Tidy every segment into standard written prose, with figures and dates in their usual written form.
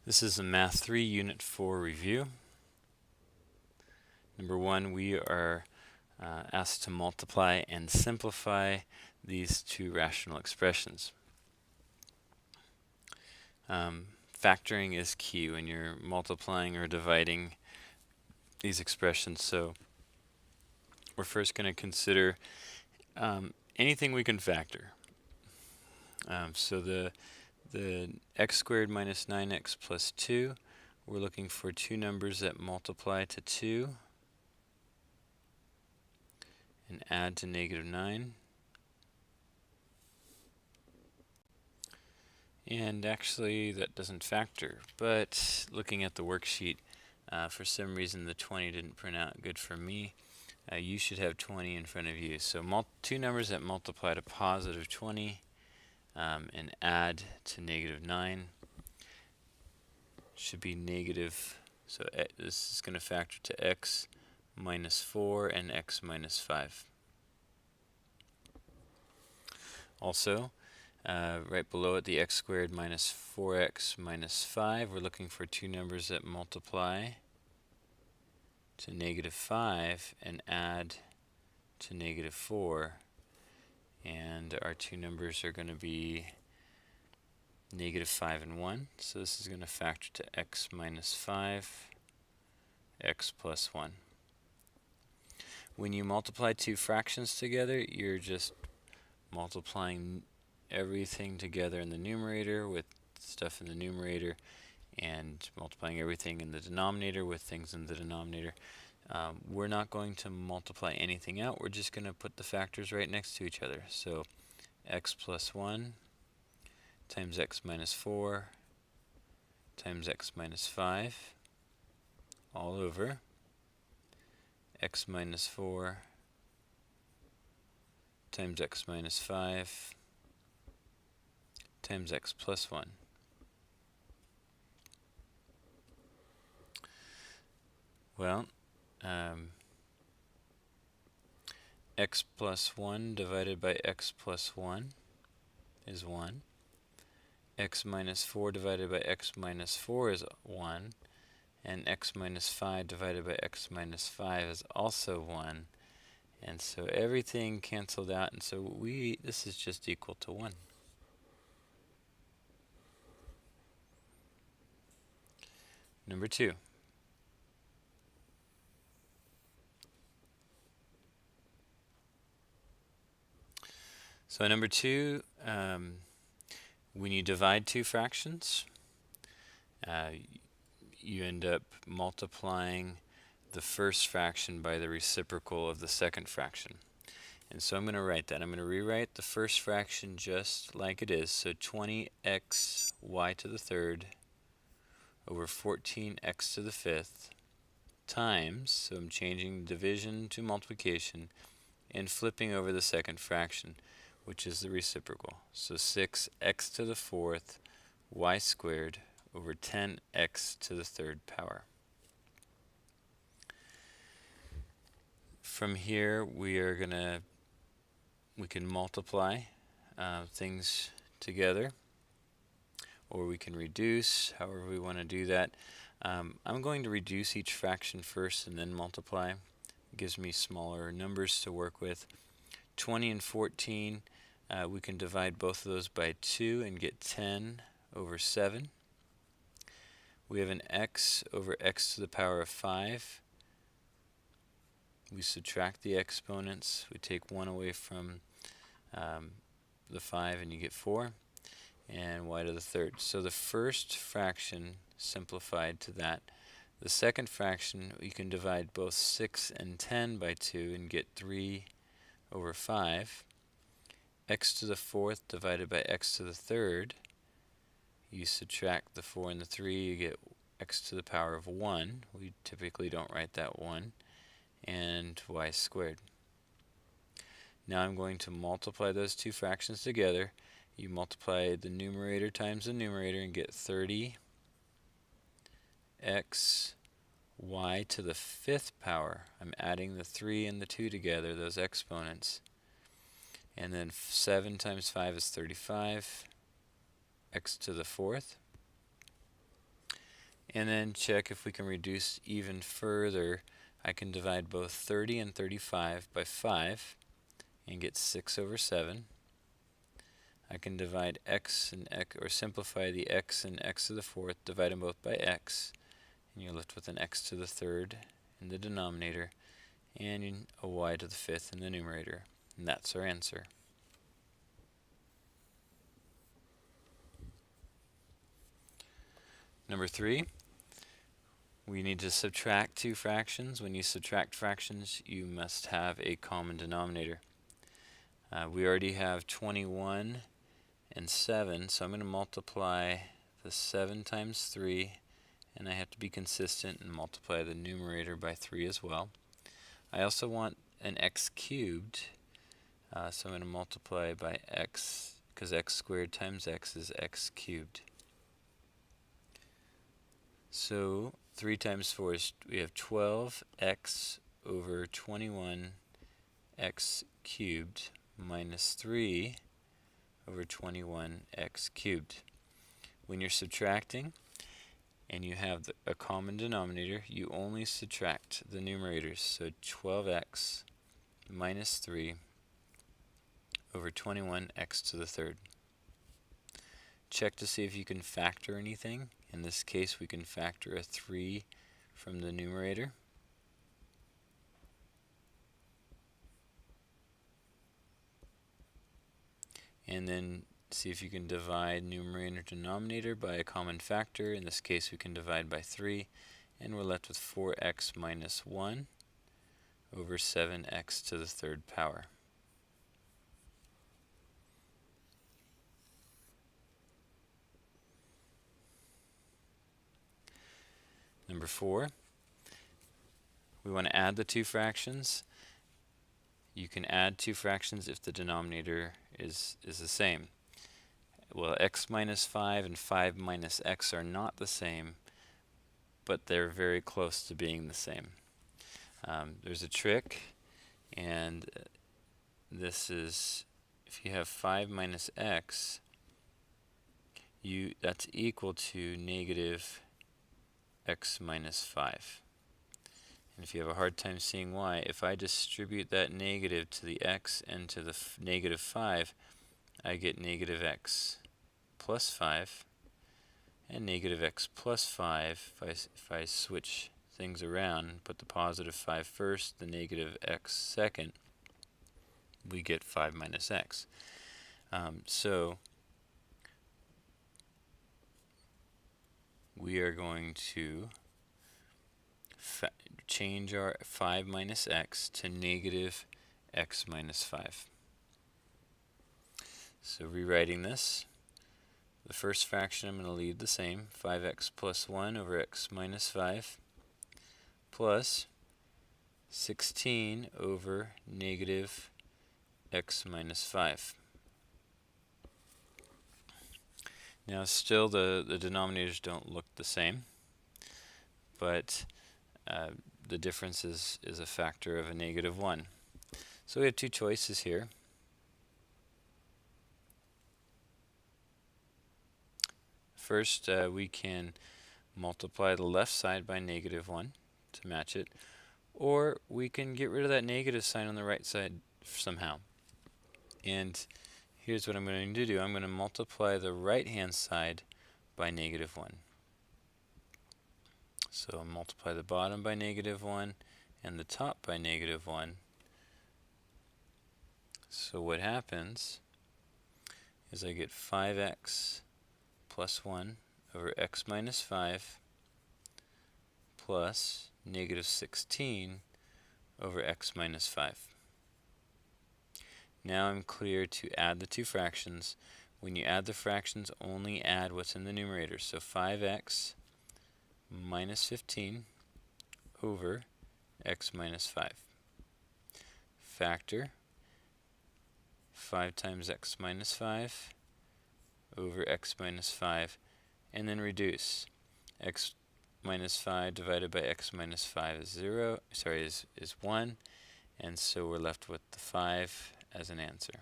This is a Math 3 Unit 4 review. Number 1, we are asked to multiply and simplify these two rational expressions. Factoring is key when you're multiplying or dividing these expressions. So we're first going to consider anything we can factor. So the x squared minus 9x plus 2, we're looking for two numbers that multiply to 2 and add to negative 9. And actually that doesn't factor, but looking at the worksheet, for some reason the 20 didn't print out good for me. You should have 20 in front of you. So two numbers that multiply to positive 20 and add to negative 9 should be negative. So this is going to factor to x minus 4 and x minus 5. Also, right below it, the x squared minus 4x minus 5, we're looking for two numbers that multiply to negative 5 and add to negative 4. And our two numbers are going to be negative 5 and 1. So this is going to factor to x minus 5, x plus 1. When you multiply two fractions together, you're just multiplying everything together in the numerator with stuff in the numerator and multiplying everything in the denominator with things in the denominator. We're not going to multiply anything out. We're just going to put the factors right next to each other. So x plus 1 times x minus 4 times x minus 5 all over x minus 4 times x minus 5 times x plus 1. Well, x plus 1 divided by x plus 1 is 1. X minus 4 divided by x minus 4 is 1. And x minus 5 divided by x minus 5 is also 1. And so everything canceled out, and so this is just equal to 1. Number 2. So number 2, when you divide two fractions, you end up multiplying the first fraction by the reciprocal of the second fraction. And so I'm going to write that. I'm going to rewrite the first fraction just like it is. So 20x y to the third over 14x to the fifth times, so I'm changing division to multiplication and flipping over the second fraction, which is the reciprocal. So 6x to the fourth y squared over 10x to the third power. From here, we can multiply things together, or we can reduce, however we want to do that. I'm going to reduce each fraction first and then multiply. It gives me smaller numbers to work with. 20 and 14, we can divide both of those by 2 and get 10 over 7. We have an x over x to the power of 5. We subtract the exponents. We take 1 away from the 5 and you get 4. And y to the third. So the first fraction simplified to that. The second fraction, you can divide both 6 and 10 by 2 and get 3 over 5. X to the fourth divided by x to the third. You subtract the 4 and the 3, you get x to the power of 1. We typically don't write that 1. And y squared. Now I'm going to multiply those two fractions together. You multiply the numerator times the numerator and get 30x y to the fifth power. I'm adding the 3 and the 2 together, those exponents. And then 7 times 5 is 35, x to the fourth. And then check if we can reduce even further. I can divide both 30 and 35 by 5 and get 6 over 7. I can divide x and x, or simplify the x and x to the fourth, divide them both by x, and you're left with an x to the third in the denominator and a y to the fifth in the numerator. And that's our answer. Number 3, we need to subtract two fractions. When you subtract fractions, you must have a common denominator. We already have 21 and 7, so I'm going to multiply the 7 times 3, and I have to be consistent and multiply the numerator by 3 as well. I also want an x cubed, so I'm going to multiply by x, because x squared times x is x cubed. So 3 times 4 is, we have 12x over 21x cubed minus 3 over 21x cubed. When you're subtracting and you have a common denominator, you only subtract the numerators. So 12x minus 3 over 21x to the third. Check to see if you can factor anything. In this case, we can factor a 3 from the numerator. And then see if you can divide numerator and denominator by a common factor. In this case, we can divide by 3, and we're left with 4x minus 1 over 7x to the third power. Number 4, we want to add the two fractions. You can add two fractions if the denominator is the same. Well, x minus 5 and 5 minus x are not the same, but they're very close to being the same. There's a trick, and this is, if you have 5 minus x, that's equal to negative x minus 5. And if you have a hard time seeing why, if I distribute that negative to the x and to the negative 5, I get negative x plus 5 and negative x plus 5. If I switch things around and put the positive 5 first, the negative x second, we get 5 minus x. So we are going to change our 5 minus x to negative x minus 5. So rewriting this, the first fraction I'm going to leave the same, 5x plus 1 over x minus 5, plus 16 over negative x minus 5. Now still the denominators don't look the same, but the difference is a factor of a negative 1. So we have two choices here. First, we can multiply the left side by negative 1 to match it, or we can get rid of that negative sign on the right side somehow. And here's what I'm going to do. I'm going to multiply the right-hand side by negative 1. So I'll multiply the bottom by negative 1 and the top by negative 1. So what happens is I get 5x plus 1 over x minus 5 plus negative 16 over x minus 5. Now I'm clear to add the two fractions. When you add the fractions, only add what's in the numerator. So 5x minus 15 over x minus 5. Factor 5 times x minus 5 over x minus 5, and then reduce. X minus 5 divided by x minus 5 is 1, and so we're left with the 5 as an answer.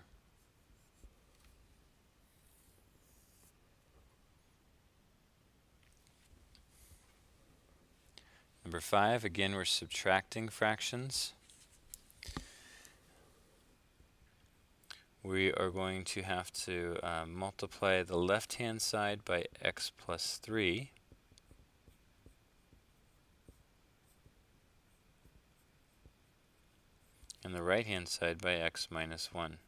Number 5, again we're subtracting fractions. We are going to have to multiply the left-hand side by x plus 3. And the right-hand side by x minus 1.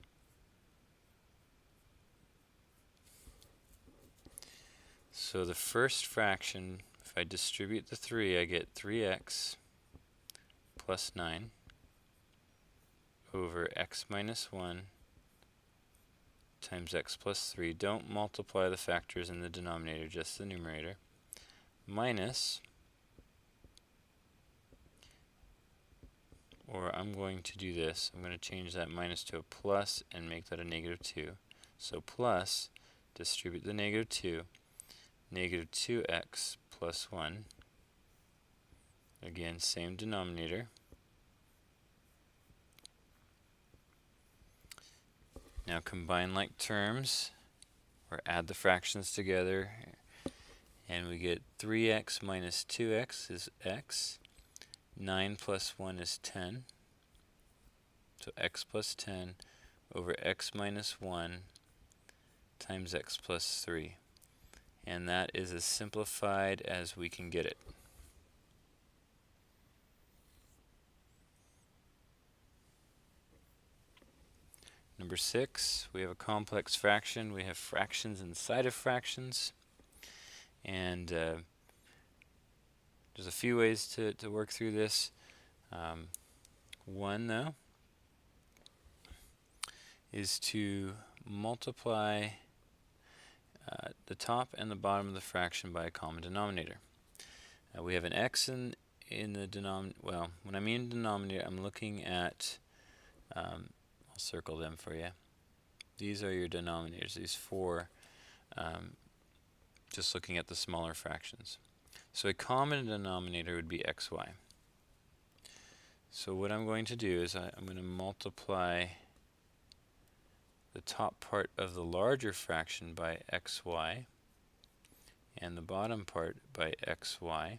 So the first fraction, if I distribute the 3, I get 3x plus 9 over x minus 1 times x plus 3. Don't multiply the factors in the denominator, just the numerator. Minus, or I'm going to do this. I'm going to change that minus to a plus and make that a negative 2. So plus, distribute the negative 2, negative 2x plus 1. Again, same denominator. Now combine like terms, or add the fractions together, and we get 3x minus 2x is x. 9 plus 1 is 10. So x plus 10 over x minus 1 times x plus 3. And that is as simplified as we can get it. Number 6, we have a complex fraction. We have fractions inside of fractions. And there's a few ways to work through this. One, though, is to multiply the top and the bottom of the fraction by a common denominator. We have an x in the denominator. Well, when I mean denominator, I'm looking at, I'll circle them for you. These are your denominators, these 4, just looking at the smaller fractions. So a common denominator would be xy. So what I'm going to do is I'm going to multiply the top part of the larger fraction by xy and the bottom part by xy,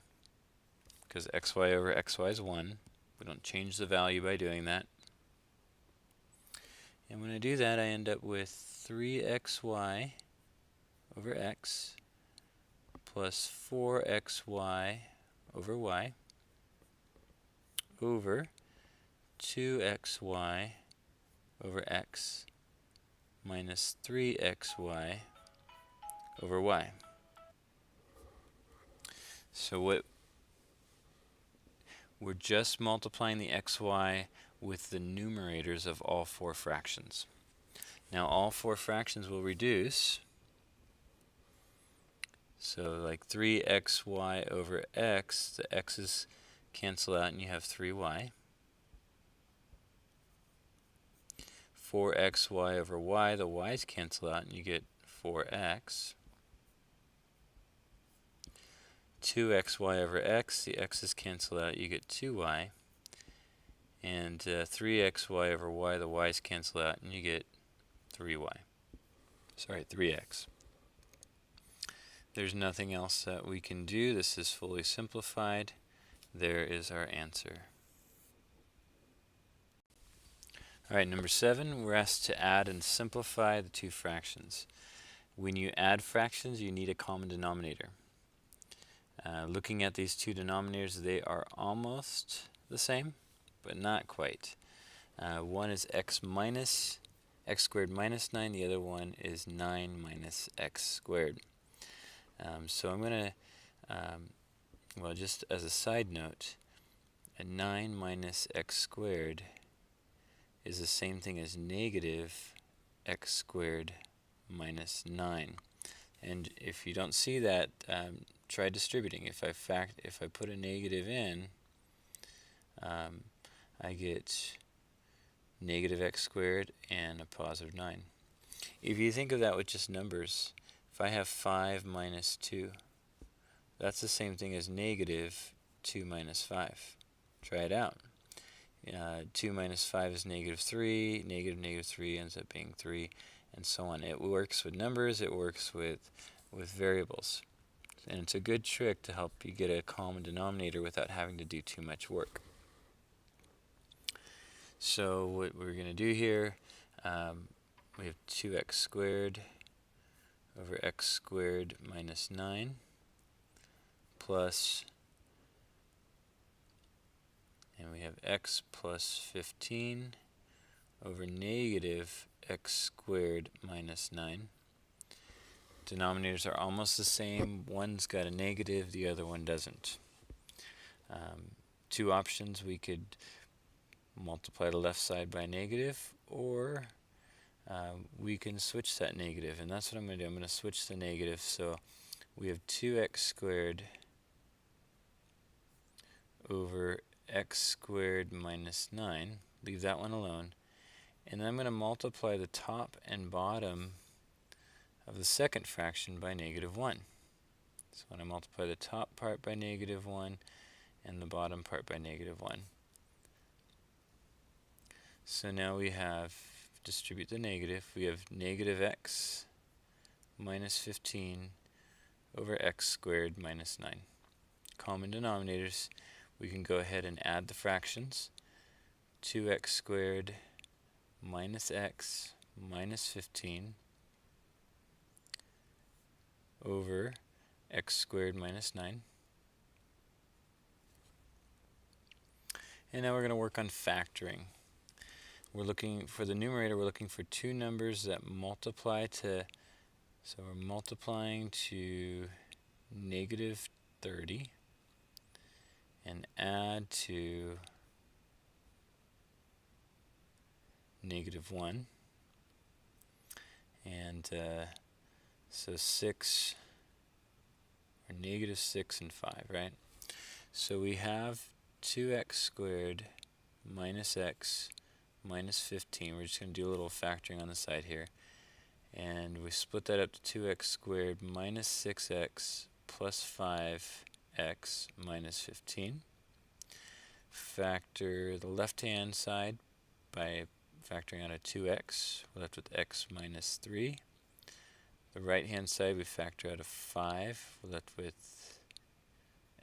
because xy over xy is 1. We don't change the value by doing that. And when I do that, I end up with 3xy over x plus 4xy over y over 2xy over x minus 3xy over y. So we're just multiplying the xy with the numerators of all 4 fractions. Now all 4 fractions will reduce. So like 3xy over x, the x's cancel out and you have 3y. 4xy over y, the y's cancel out and you get 4x. 2xy over x, the x's cancel out, you get 2y. And 3xy over y, the y's cancel out and you get 3y. Sorry, 3x. There's nothing else that we can do. This is fully simplified. There is our answer. Alright, number 7, we're asked to add and simplify the 2 fractions. When you add fractions, you need a common denominator. Looking at these 2 denominators, they are almost the same, but not quite. One is x squared minus 9, the other one is 9 minus x squared. So I'm going to, well, just as a side note, a 9 minus x squared is the same thing as negative x squared minus 9. And if you don't see that, try distributing. If I put a negative in, I get negative x squared and a positive 9. If you think of that with just numbers, if I have 5 minus 2, that's the same thing as negative 2 minus 5. Try it out. 2 minus 5 is negative 3, negative 3 ends up being 3, and so on. It works with numbers, it works with variables. And it's a good trick to help you get a common denominator without having to do too much work. So what we're going to do here, we have 2x squared over x squared minus 9 plus, and we have x plus 15 over negative x squared minus 9. Denominators are almost the same. One's got a negative, the other one doesn't. Two options: we could multiply the left side by negative, or we can switch that negative, and that's what I'm going to do. I'm going to switch the negative. So we have 2x squared over x squared minus 9. Leave that one alone. And then I'm going to multiply the top and bottom of the second fraction by negative 1. So when I multiply the top part by negative 1 and the bottom part by negative 1. So now we have, distribute the negative, we have negative x minus 15 over x squared minus 9. Common denominators, we can go ahead and add the fractions. 2x squared minus x minus 15 over x squared minus 9. And now we're going to work on factoring. We're looking for the numerator, we're looking for two numbers that multiply to, so we're multiplying to negative 30 and add to negative 1. And so 6, or negative 6 and 5, right? So we have 2x squared minus x minus 15. We're just going to do a little factoring on the side here. And we split that up to 2x squared minus 6x plus 5x minus 15. Factor the left-hand side by factoring out a 2x. We're left with x minus 3. The right-hand side, we factor out a 5. We're left with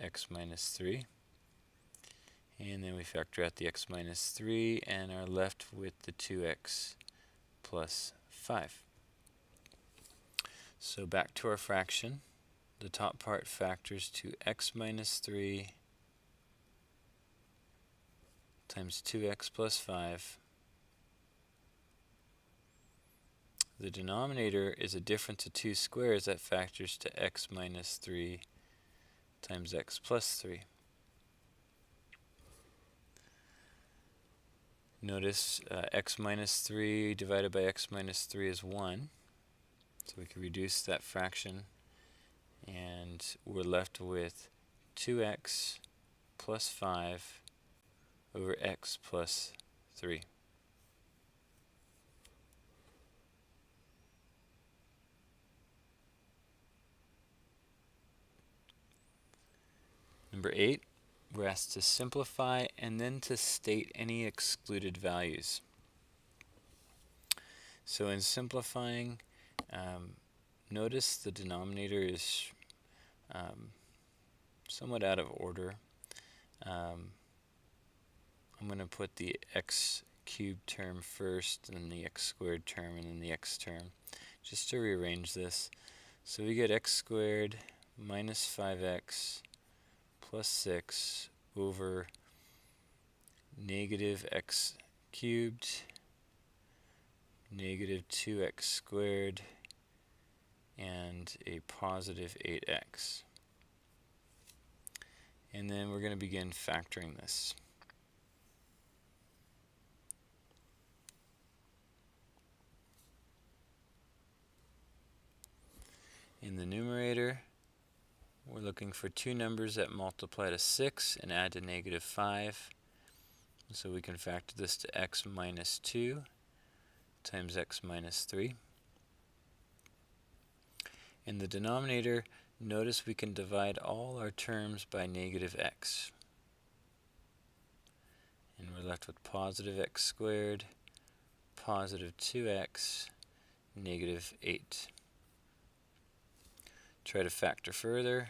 x minus 3. And then we factor out the x minus 3 and are left with the 2x plus 5. So back to our fraction. The top part factors to x minus 3 times 2x plus 5. The denominator is a difference of two squares that factors to x minus 3 times x plus 3. Notice x minus 3 divided by x minus 3 is 1. So we can reduce that fraction, and we're left with 2x plus 5 over x plus 3. Number 8, we're asked to simplify and then to state any excluded values. So in simplifying, notice the denominator is somewhat out of order. I'm going to put the x cubed term first, and then the x squared term, and then the x term, just to rearrange this. So we get x squared minus 5x plus 6 over negative x cubed, negative 2x squared, and a positive 8x. And then we're going to begin factoring this. In the numerator, we're looking for two numbers that multiply to 6 and add to negative 5. So we can factor this to x minus 2 times x minus 3. In the denominator, notice we can divide all our terms by negative x. And we're left with positive x squared, positive 2x, negative 8. Try to factor further.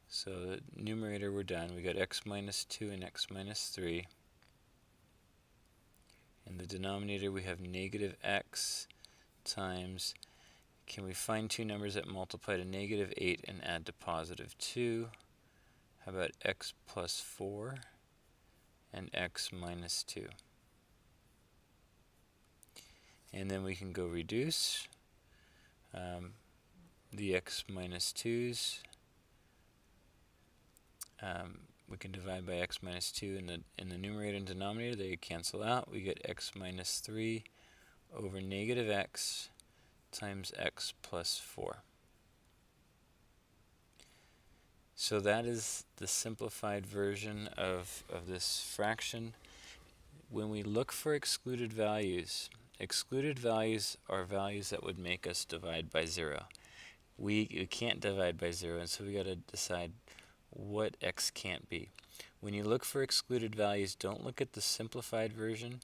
So the numerator, we're done. We got x minus 2 and x minus 3. In the denominator, we have negative x times, can we find two numbers that multiply to negative 8 and add to positive 2? How about x plus 4 and x minus 2? And then we can go reduce the x minus 2's. We can divide by x minus 2 in the numerator and denominator. They cancel out. We get x minus 3 over negative x times x plus 4. So that is the simplified version of this fraction. When we look for excluded values are values that would make us divide by 0. We can't divide by 0, and so we got to decide what x can't be. When you look for excluded values, don't look at the simplified version.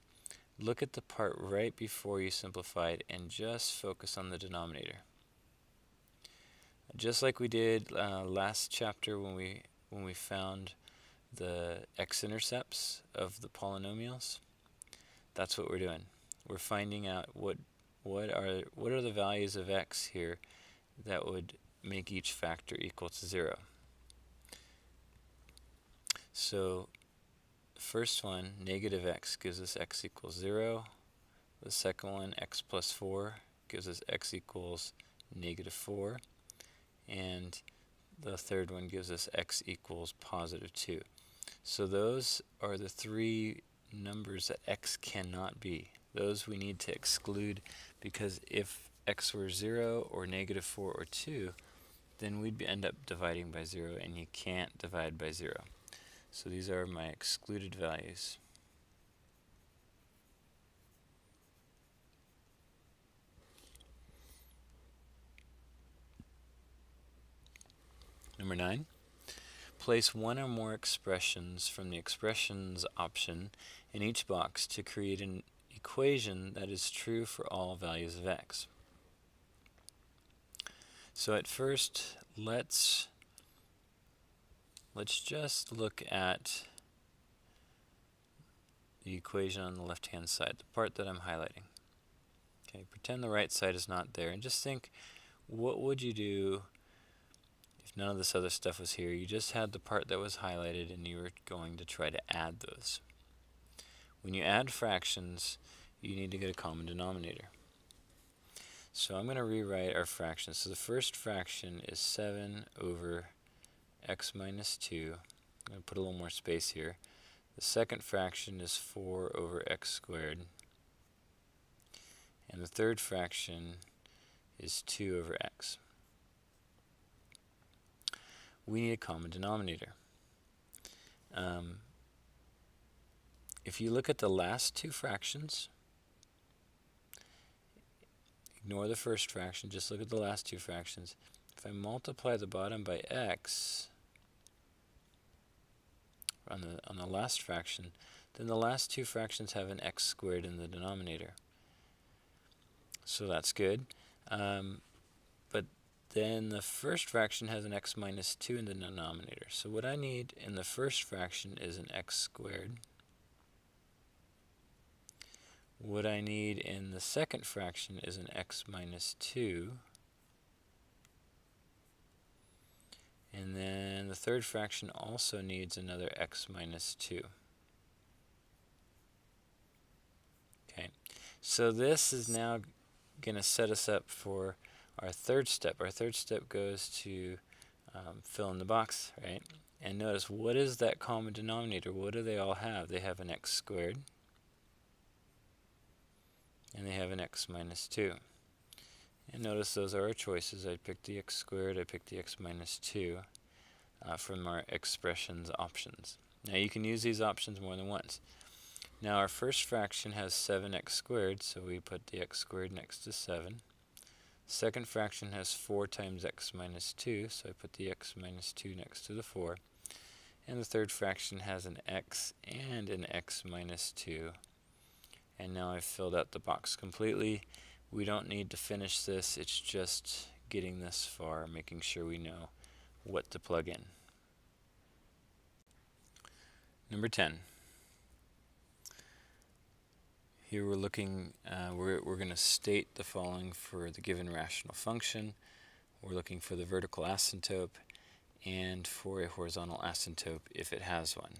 Look at the part right before you simplified and just focus on the denominator. Just like we did last chapter when we found the x-intercepts of the polynomials, that's what we're doing. We're finding out what are the values of x here that would make each factor equal to 0. So the first one, negative x, gives us x equals 0. The second one, x plus 4, gives us x equals negative 4. And the third one gives us x equals positive 2. So those are the three numbers that x cannot be. Those we need to exclude, because if x were 0 or negative 4 or 2, then we'd end up dividing by 0, and you can't divide by 0. So these are my excluded values. Number 9. Place one or more expressions from the expressions option in each box to create an equation that is true for all values of x. So at first, let's just look at the equation on the left-hand side, the part that I'm highlighting. Okay, pretend the right side is not there, and just think, what would you do if none of this other stuff was here? You just had the part that was highlighted, and you were going to try to add those. When you add fractions, you need to get a common denominator. So I'm going to rewrite our fractions. So the first fraction is 7 over x minus 2. I'm going to put a little more space here. The second fraction is 4 over x squared. And the third fraction is 2 over x. We need a common denominator. If you look at the last two fractions, ignore the first fraction, just look at the last two fractions. If I multiply the bottom by x on the last fraction, then the last two fractions have an x squared in the denominator. So that's good. But then the first fraction has an x minus 2 in the denominator. So what I need in the first fraction is an x squared. What I need in the second fraction is an x minus 2. And then the third fraction also needs another x minus 2. Okay, so this is now going to set us up for our third step. Our third step goes to fill in the box, right? And notice, what is that common denominator? What do they all have? They have an x squared, and they have an x minus 2. And notice those are our choices. I picked the x squared, I picked the x minus 2 from our expressions options. Now you can use these options more than once. Now our first fraction has 7x squared, so we put the x squared next to 7. Second fraction has 4 times x minus 2, so I put the x minus 2 next to the 4. And the third fraction has an x and an x minus 2. And now I've filled out the box completely. We don't need to finish this, it's just getting this far, making sure we know what to plug in. Number 10. Here we're looking, we're going to state the following for the given rational function. We're looking for the vertical asymptote and for a horizontal asymptote if it has one.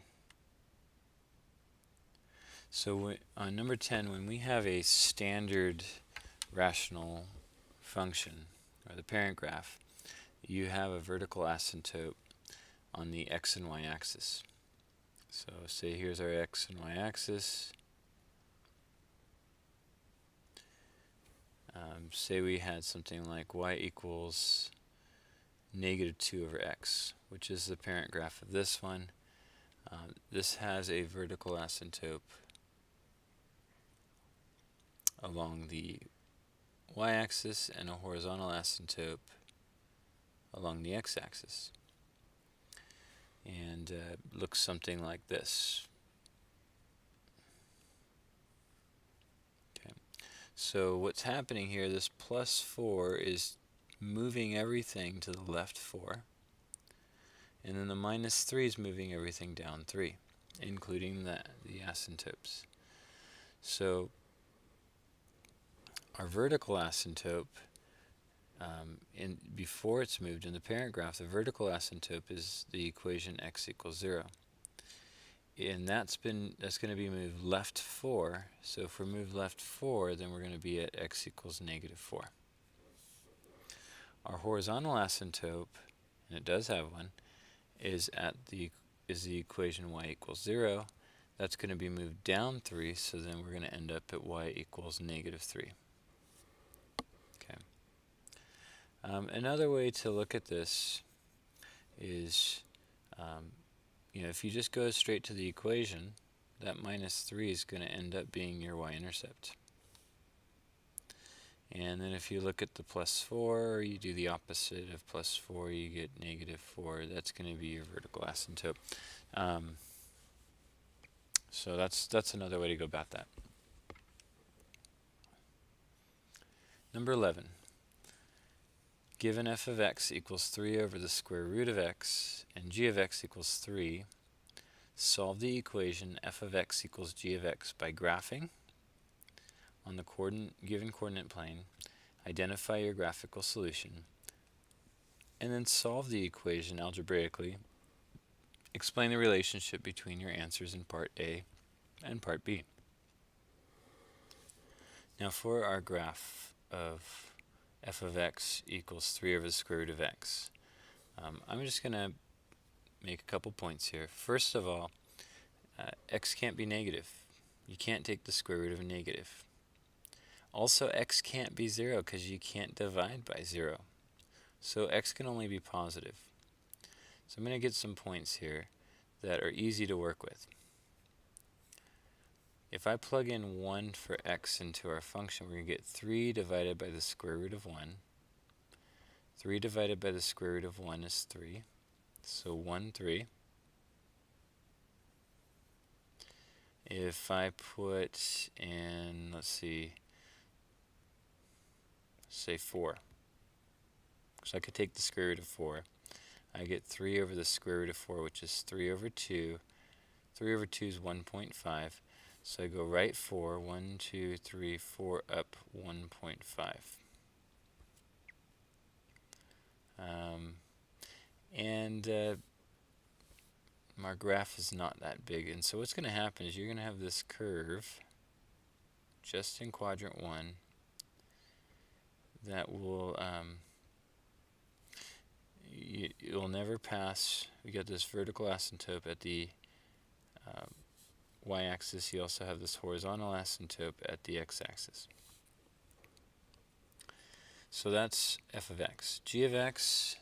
So on number 10, when we have a standard rational function, or the parent graph, you have a vertical asymptote on the x and y axis. So say here's our x and y axis. Say we had something like y equals -2 over x, which is the parent graph of this one. This has a vertical asymptote along the y-axis and a horizontal asymptote along the x-axis. And looks something like this. Okay. So what's happening here, this +4 is moving everything to the left 4. And then the -3 is moving everything down 3, including the asymptotes. So our vertical asymptote, before it's moved in the parent graph, the vertical asymptote is the equation x equals 0. And that's going to be moved left 4. So if we're moved left 4, then we're going to be at x equals -4. Our horizontal asymptote, and it does have one, is the equation y equals 0. That's going to be moved down 3, so then we're going to end up at y equals -3. Okay. Another way to look at this is, if you just go straight to the equation, that -3 is going to end up being your y-intercept. And then if you look at the +4, you do the opposite of +4, you get -4. That's going to be your vertical asymptote. So that's another way to go about that. Number 11. Given f of x equals 3 over the square root of x and g of x equals 3, solve the equation f of x equals g of x by graphing on the given coordinate plane, identify your graphical solution, and then solve the equation algebraically. Explain the relationship between your answers in part A and part B. Now for our graph of f of x equals 3 over the square root of x, I'm just going to make a couple points here. First of all, x can't be negative. You can't take the square root of a negative. Also, x can't be 0 because you can't divide by 0. So x can only be positive. So I'm going to get some points here that are easy to work with. If I plug in 1 for x into our function, we're going to get 3 divided by the square root of 1. 3 divided by the square root of 1 is 3. So 1, 3. If I put in, let's see, say 4. So I could take the square root of 4. I get 3 over the square root of 4, which is 3 over 2. 3 over 2 is 1.5. So I go right 4, 1, 2, 3, 4, up 1.5. My graph is not that big. And so what's going to happen is you're going to have this curve just in quadrant 1 that will, you'll never pass. We got this vertical asymptote at the y-axis. You also have this horizontal asymptote at the x-axis. So that's f of x. G of x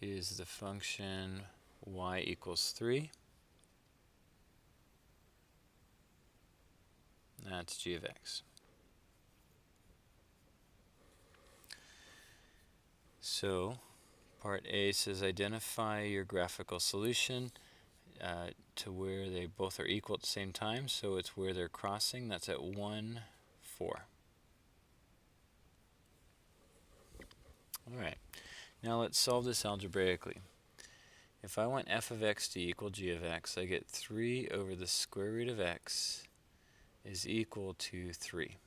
is the function y equals 3. That's g of x. So part A says identify your graphical solution to where they both are equal at the same time. So it's where they're crossing. That's at 1, 4. Alright, now let's solve this algebraically. If I want f of x to equal g of x, I get 3 over the square root of x is equal to 3.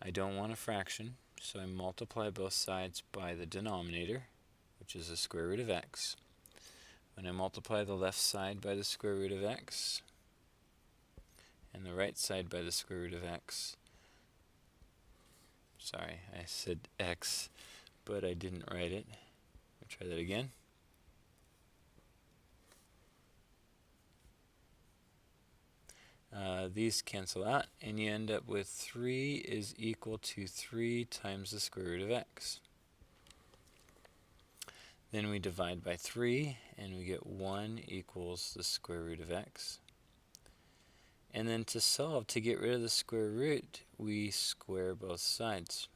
I don't want a fraction, so I multiply both sides by the denominator, which is the square root of x. When I multiply the left side by the square root of x, and the right side by the square root of x, sorry, I said x, but I didn't write it. I'll try that again. These cancel out, and you end up with 3 is equal to 3 times the square root of x. Then we divide by 3, and we get 1 equals the square root of x. And then to solve, to get rid of the square root, we square both sides.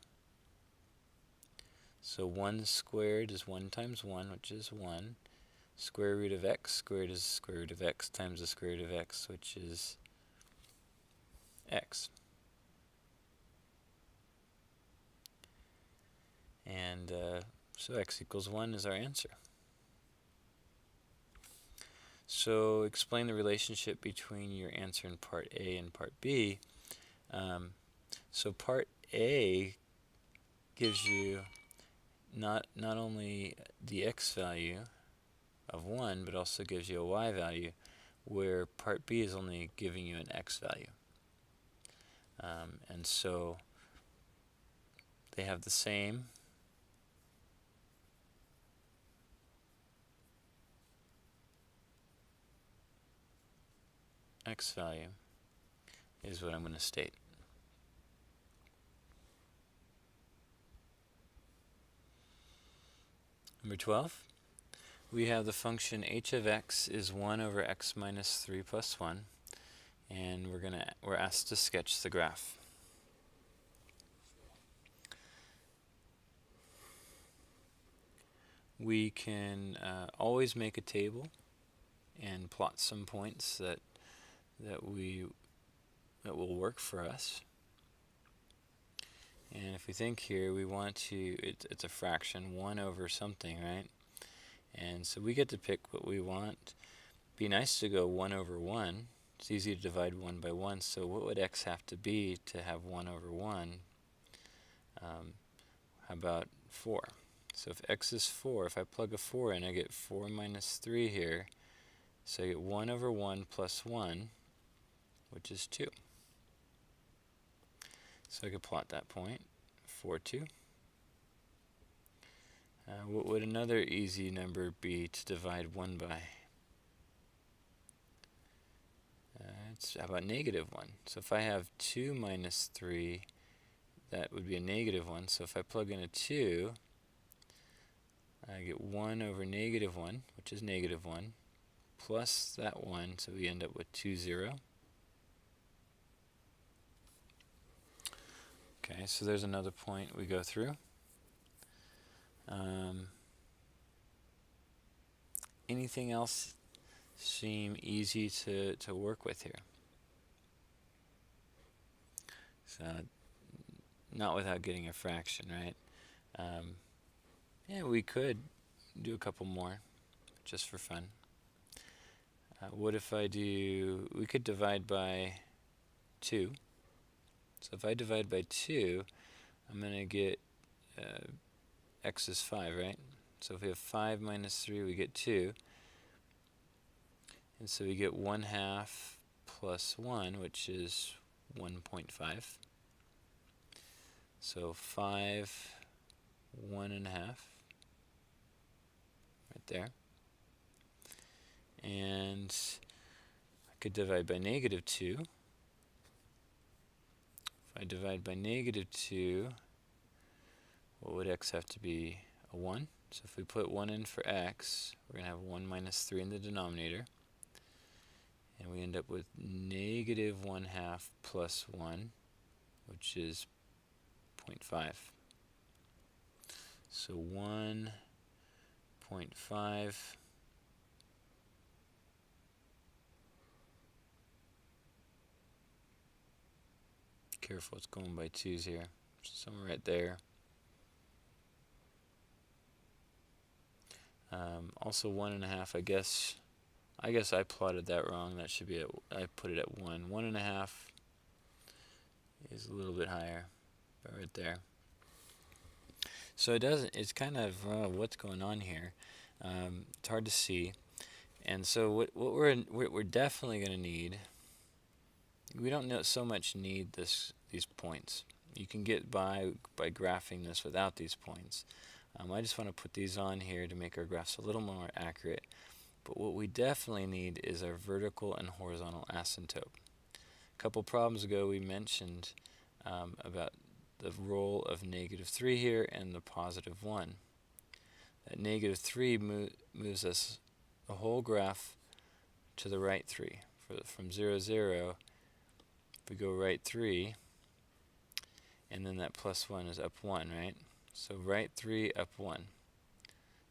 So 1 squared is 1 times 1, which is 1. Square root of x squared is square root of x times the square root of x, which is x. And so x equals 1 is our answer. So explain the relationship between your answer in part A and part B. So part A gives you not only the x value of 1, but also gives you a y value, where part B is only giving you an x value. And so they have the same x value is what I'm going to state. Number 12, we have the function h of x is 1 over x minus 3 plus 1, and we're asked to sketch the graph. We can always make a table and plot some points that will work for us. And if we think here, we want to, it's a fraction, 1 over something, right? And so we get to pick what we want. Be nice to go 1 over 1. It's easy to divide 1 by 1, so what would x have to be to have 1 over 1? How about 4? So if x is 4, if I plug a 4 in, I get 4 minus 3 here. So I get 1 over 1 plus 1, which is 2. So I could plot that point, 4, 2. What would another easy number be to divide 1 by? How about negative 1? So if I have 2 minus 3, that would be a negative 1. So if I plug in a 2, I get 1 over negative 1, which is negative 1, plus that 1, so we end up with 2, 0. Okay, so there's another point we go through. Anything else seem easy to work with here? So, not without getting a fraction, right? Yeah, we could do a couple more, just for fun. What if we could divide by 2. So if I divide by 2, I'm going to get x is 5, right? So if we have 5 minus 3, we get 2. And so we get 1/2 plus 1, which is 1.5. So 5, 1.5, right there. And I could divide by negative 2. If I divide by negative 2, what would x have to be? A 1. So if we put 1 in for x, we're going to have 1 minus 3 in the denominator. And we end up with negative 1/2 plus 1, which is 0.5. So 1.5 careful, it's going by 2s here. Somewhere right there. Also 1.5, I guess I plotted that wrong. That should be at, I put it at 1. 1.5 is a little bit higher, but right there. So it's kind of what's going on here. It's hard to see. And so what we're definitely going to need, we don't so much need these points. You can get by graphing this without these points. I just want to put these on here to make our graphs a little more accurate. But what we definitely need is our vertical and horizontal asymptote. A couple problems ago we mentioned about the role of -3 here and the +1. That -3 moves us the whole graph to the right 3. From 0, 0, if we go right 3, and then that +1 is up 1, right? So right 3, up 1.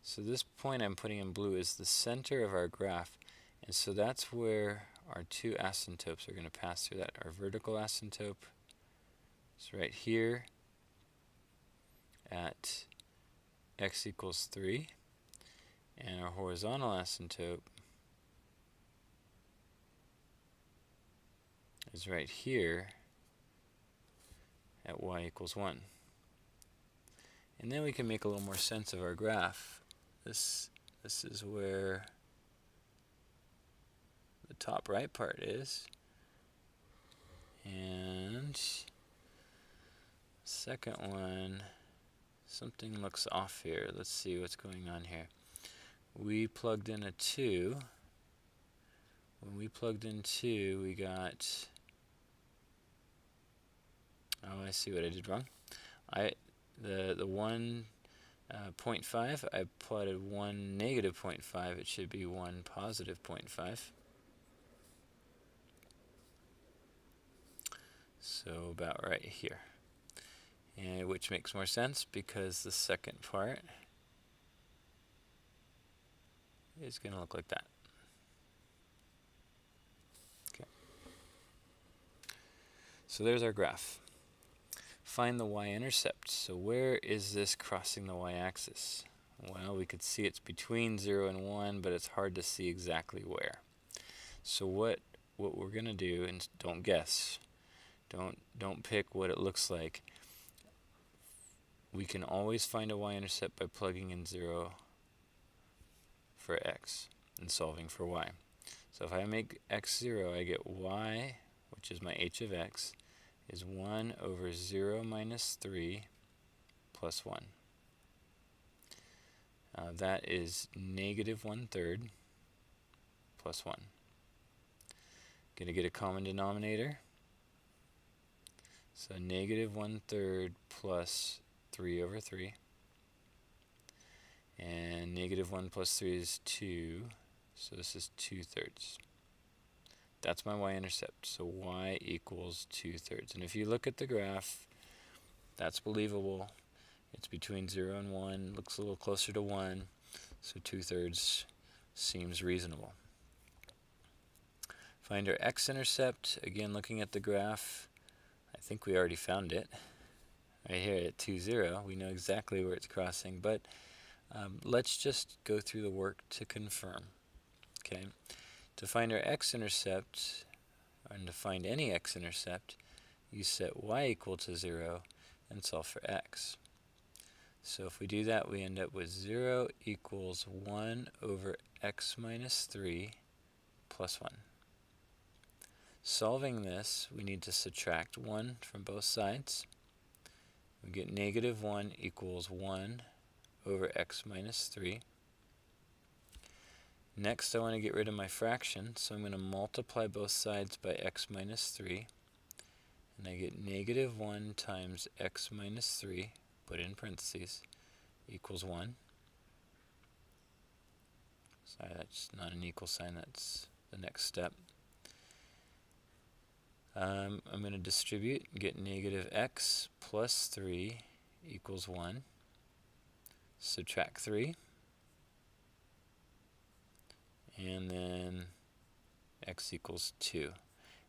So this point I'm putting in blue is the center of our graph, and so that's where our two asymptotes are going to pass through that. Our vertical asymptote is right here at x equals 3, and our horizontal asymptote is right here at y equals 1. And then we can make a little more sense of our graph. This is where the top right part is, and second one, something looks off here. Let's see what's going on here. We plugged in a 2. When we plugged in 2, we got, oh, I see what I did wrong. The 1.5, I plotted 1 -0.5. It should be 1 +0.5. So about right here, and which makes more sense because the second part is going to look like that. Okay. So there's our graph. Find the y-intercept. So where is this crossing the y-axis? Well, we could see it's between 0 and 1, but it's hard to see exactly where. So what we're going to do, and don't guess, don't pick what it looks like. We can always find a y-intercept by plugging in 0 for x and solving for y. So if I make x 0, I get y, which is my h of x, is 1 over 0 minus 3 plus 1. That is -1/3 plus 1. Going to get a common denominator. So -1/3 plus 3 over 3. And -1 plus 3 is 2. So this is 2/3. That's my y-intercept. So y equals 2/3. And if you look at the graph, that's believable. It's between 0 and 1. Looks a little closer to 1. So 2/3 seems reasonable. Find our x-intercept. Again, looking at the graph, I think we already found it. Right here at 2, 0. We know exactly where it's crossing. But let's just go through the work to confirm. Okay. To find our x-intercept, and to find any x-intercept, you set y equal to 0 and solve for x. So if we do that, we end up with 0 equals 1 over x minus 3 plus 1. Solving this, we need to subtract 1 from both sides. We get -1 equals 1 over x minus 3. Next, I want to get rid of my fraction, so I'm going to multiply both sides by x minus 3. And I get -1 times x minus 3, put in parentheses, equals 1. Sorry, that's not an equal sign, that's the next step. I'm going to distribute, get -x plus 3 equals 1. Subtract 3. And then x equals 2.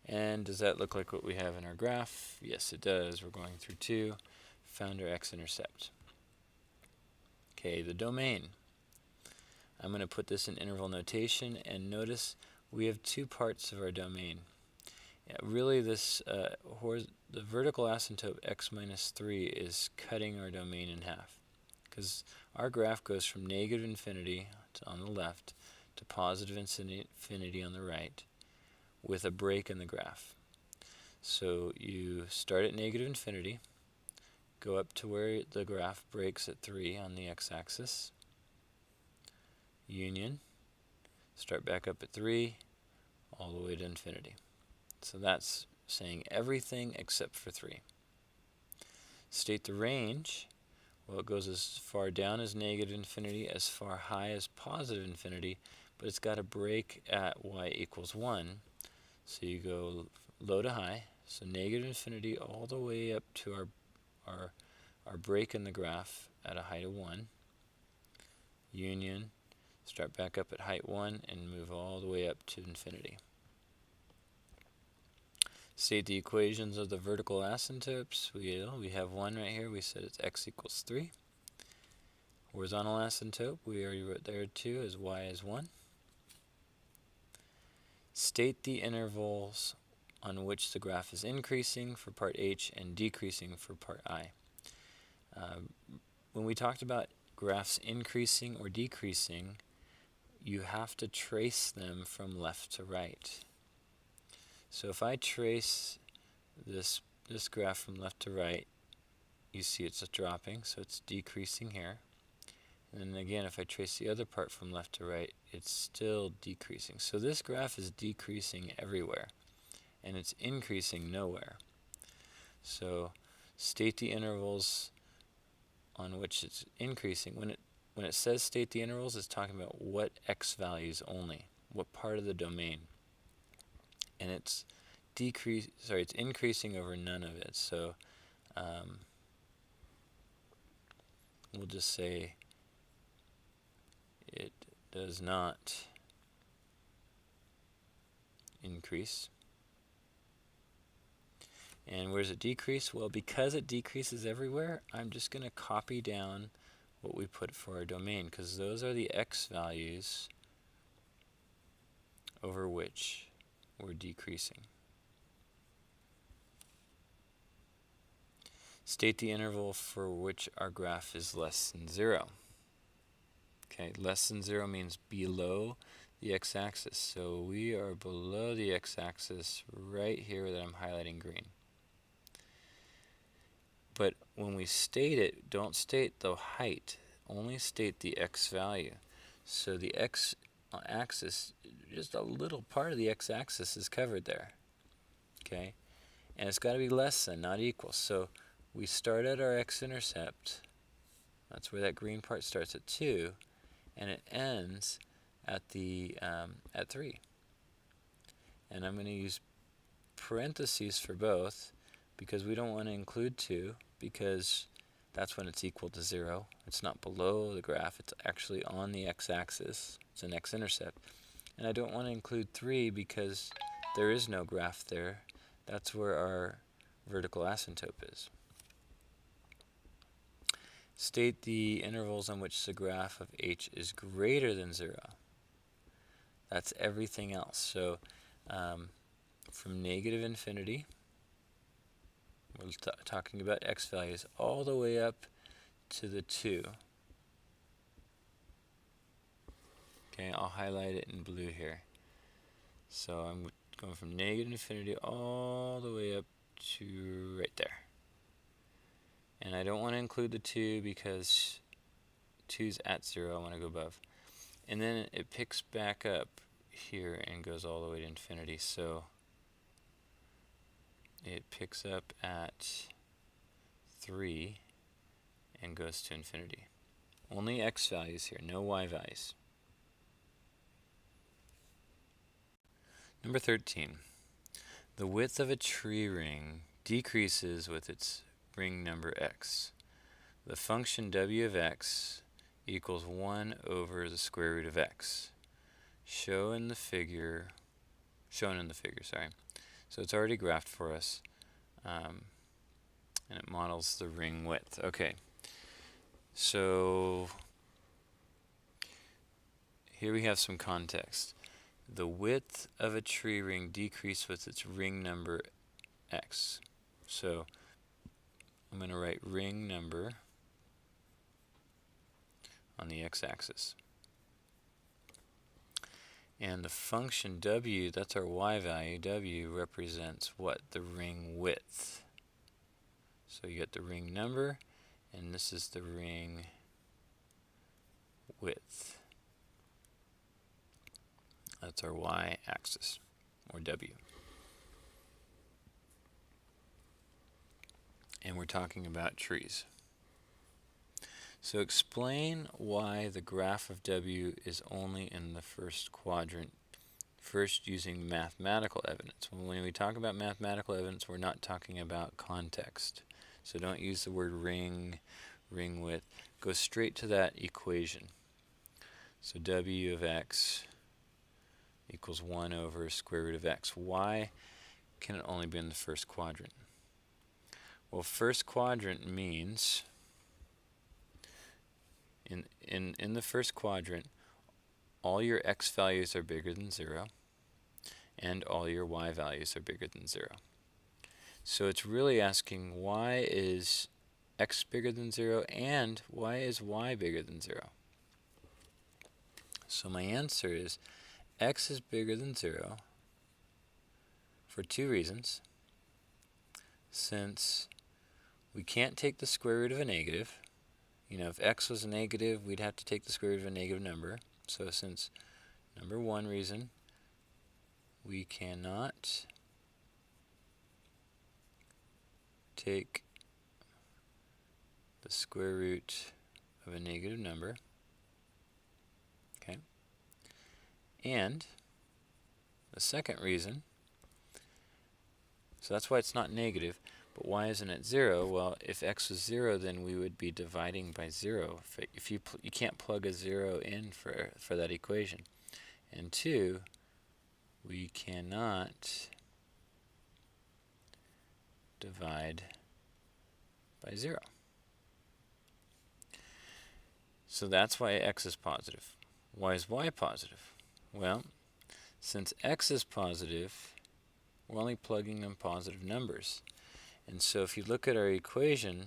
And does that look like what we have in our graph? Yes, it does. We're going through 2. Found our x-intercept. Okay, the domain. I'm going to put this in interval notation, and notice we have two parts of our domain. Yeah, really, the vertical asymptote x minus 3 is cutting our domain in half, because our graph goes from negative infinity on the left to positive infinity on the right, with a break in the graph. So you start at negative infinity, go up to where the graph breaks at 3 on the x-axis, union, start back up at 3, all the way to infinity. So that's saying everything except for 3. State the range. Well, it goes as far down as negative infinity, as far high as positive infinity, but it's got a break at y equals 1. So you go low to high, so negative infinity all the way up to our break in the graph at a height of 1. Union, start back up at height 1 and move all the way up to infinity. State the equations of the vertical asymptotes. We have one right here. We said it's x equals 3. Horizontal asymptote, we already wrote there too, as y is 1. State the intervals on which the graph is increasing for part h and decreasing for part I. When we talked about graphs increasing or decreasing, you have to trace them from left to right. So if I trace this graph from left to right, you see it's dropping, so it's decreasing here. And then again, if I trace the other part from left to right, it's still decreasing. So this graph is decreasing everywhere, and it's increasing nowhere. So state the intervals on which it's increasing. When it says state the intervals, it's talking about what x values only, what part of the domain. And it's increasing over none of it. So we'll just say it does not increase. And where does it decrease? Well, because it decreases everywhere, I'm just going to copy down what we put for our domain, because those are the x values over which we're decreasing. State the interval for which our graph is less than 0. Okay, less than 0 means below the x-axis. So we are below the x-axis right here that I'm highlighting green. But when we state it, don't state the height, only state the x value. So the x-axis, just a little part of the x-axis is covered there. Okay, and it's got to be less than, not equal. So we start at our x-intercept, that's where that green part starts at 2, and it ends at at 3. And I'm going to use parentheses for both, because we don't want to include 2, because that's when it's equal to 0. It's not below the graph, it's actually on the x-axis. It's an x-intercept. And I don't want to include 3 because there is no graph there. That's where our vertical asymptote is. State the intervals on which the graph of h is greater than 0. That's everything else. So from negative infinity, we're talking about x values, all the way up to the 2. Okay, I'll highlight it in blue here. So I'm going from negative infinity all the way up to right there. And I don't want to include the 2 because 2's at 0, I want to go above. And then it picks back up here and goes all the way to infinity. So it picks up at 3 and goes to infinity. Only x values here, no y values. Number 13. The width of a tree ring decreases with its ring number x. The function w of x equals 1 over the square root of x. Shown in the figure, sorry. So it's already graphed for us, and it models the ring width. Okay, so here we have some context. The width of a tree ring decreases with its ring number x. So I'm going to write ring number on the x-axis. And the function w, that's our y value, w represents what? The ring width. So you get the ring number, and this is the ring width. That's our y-axis, or w. And we're talking about trees. So explain why the graph of w is only in the first quadrant, first using mathematical evidence. When we talk about mathematical evidence, we're not talking about context. So don't use the word ring, ring width. Go straight to that equation. So w of x equals 1 over square root of x. Why can it only be in the first quadrant? Well, first quadrant means in the first quadrant, all your x values are bigger than 0, and all your y values are bigger than 0. So it's really asking, why is x bigger than 0, and why is y bigger than 0? So my answer is x is bigger than 0 for 2 reasons. Since we can't take the square root of a negative, if x was a negative, we'd have to take the square root of a negative number. So since number 1 reason, we cannot take the square root of a negative number. Okay. And the second reason, so that's why it's not negative, but why isn't it 0? Well, if x was 0, then we would be dividing by 0. If you can't plug a 0 in for that equation. And 2, we cannot divide by 0. So that's why x is positive. Why is y positive? Well, since x is positive, we're only plugging in positive numbers. And so if you look at our equation,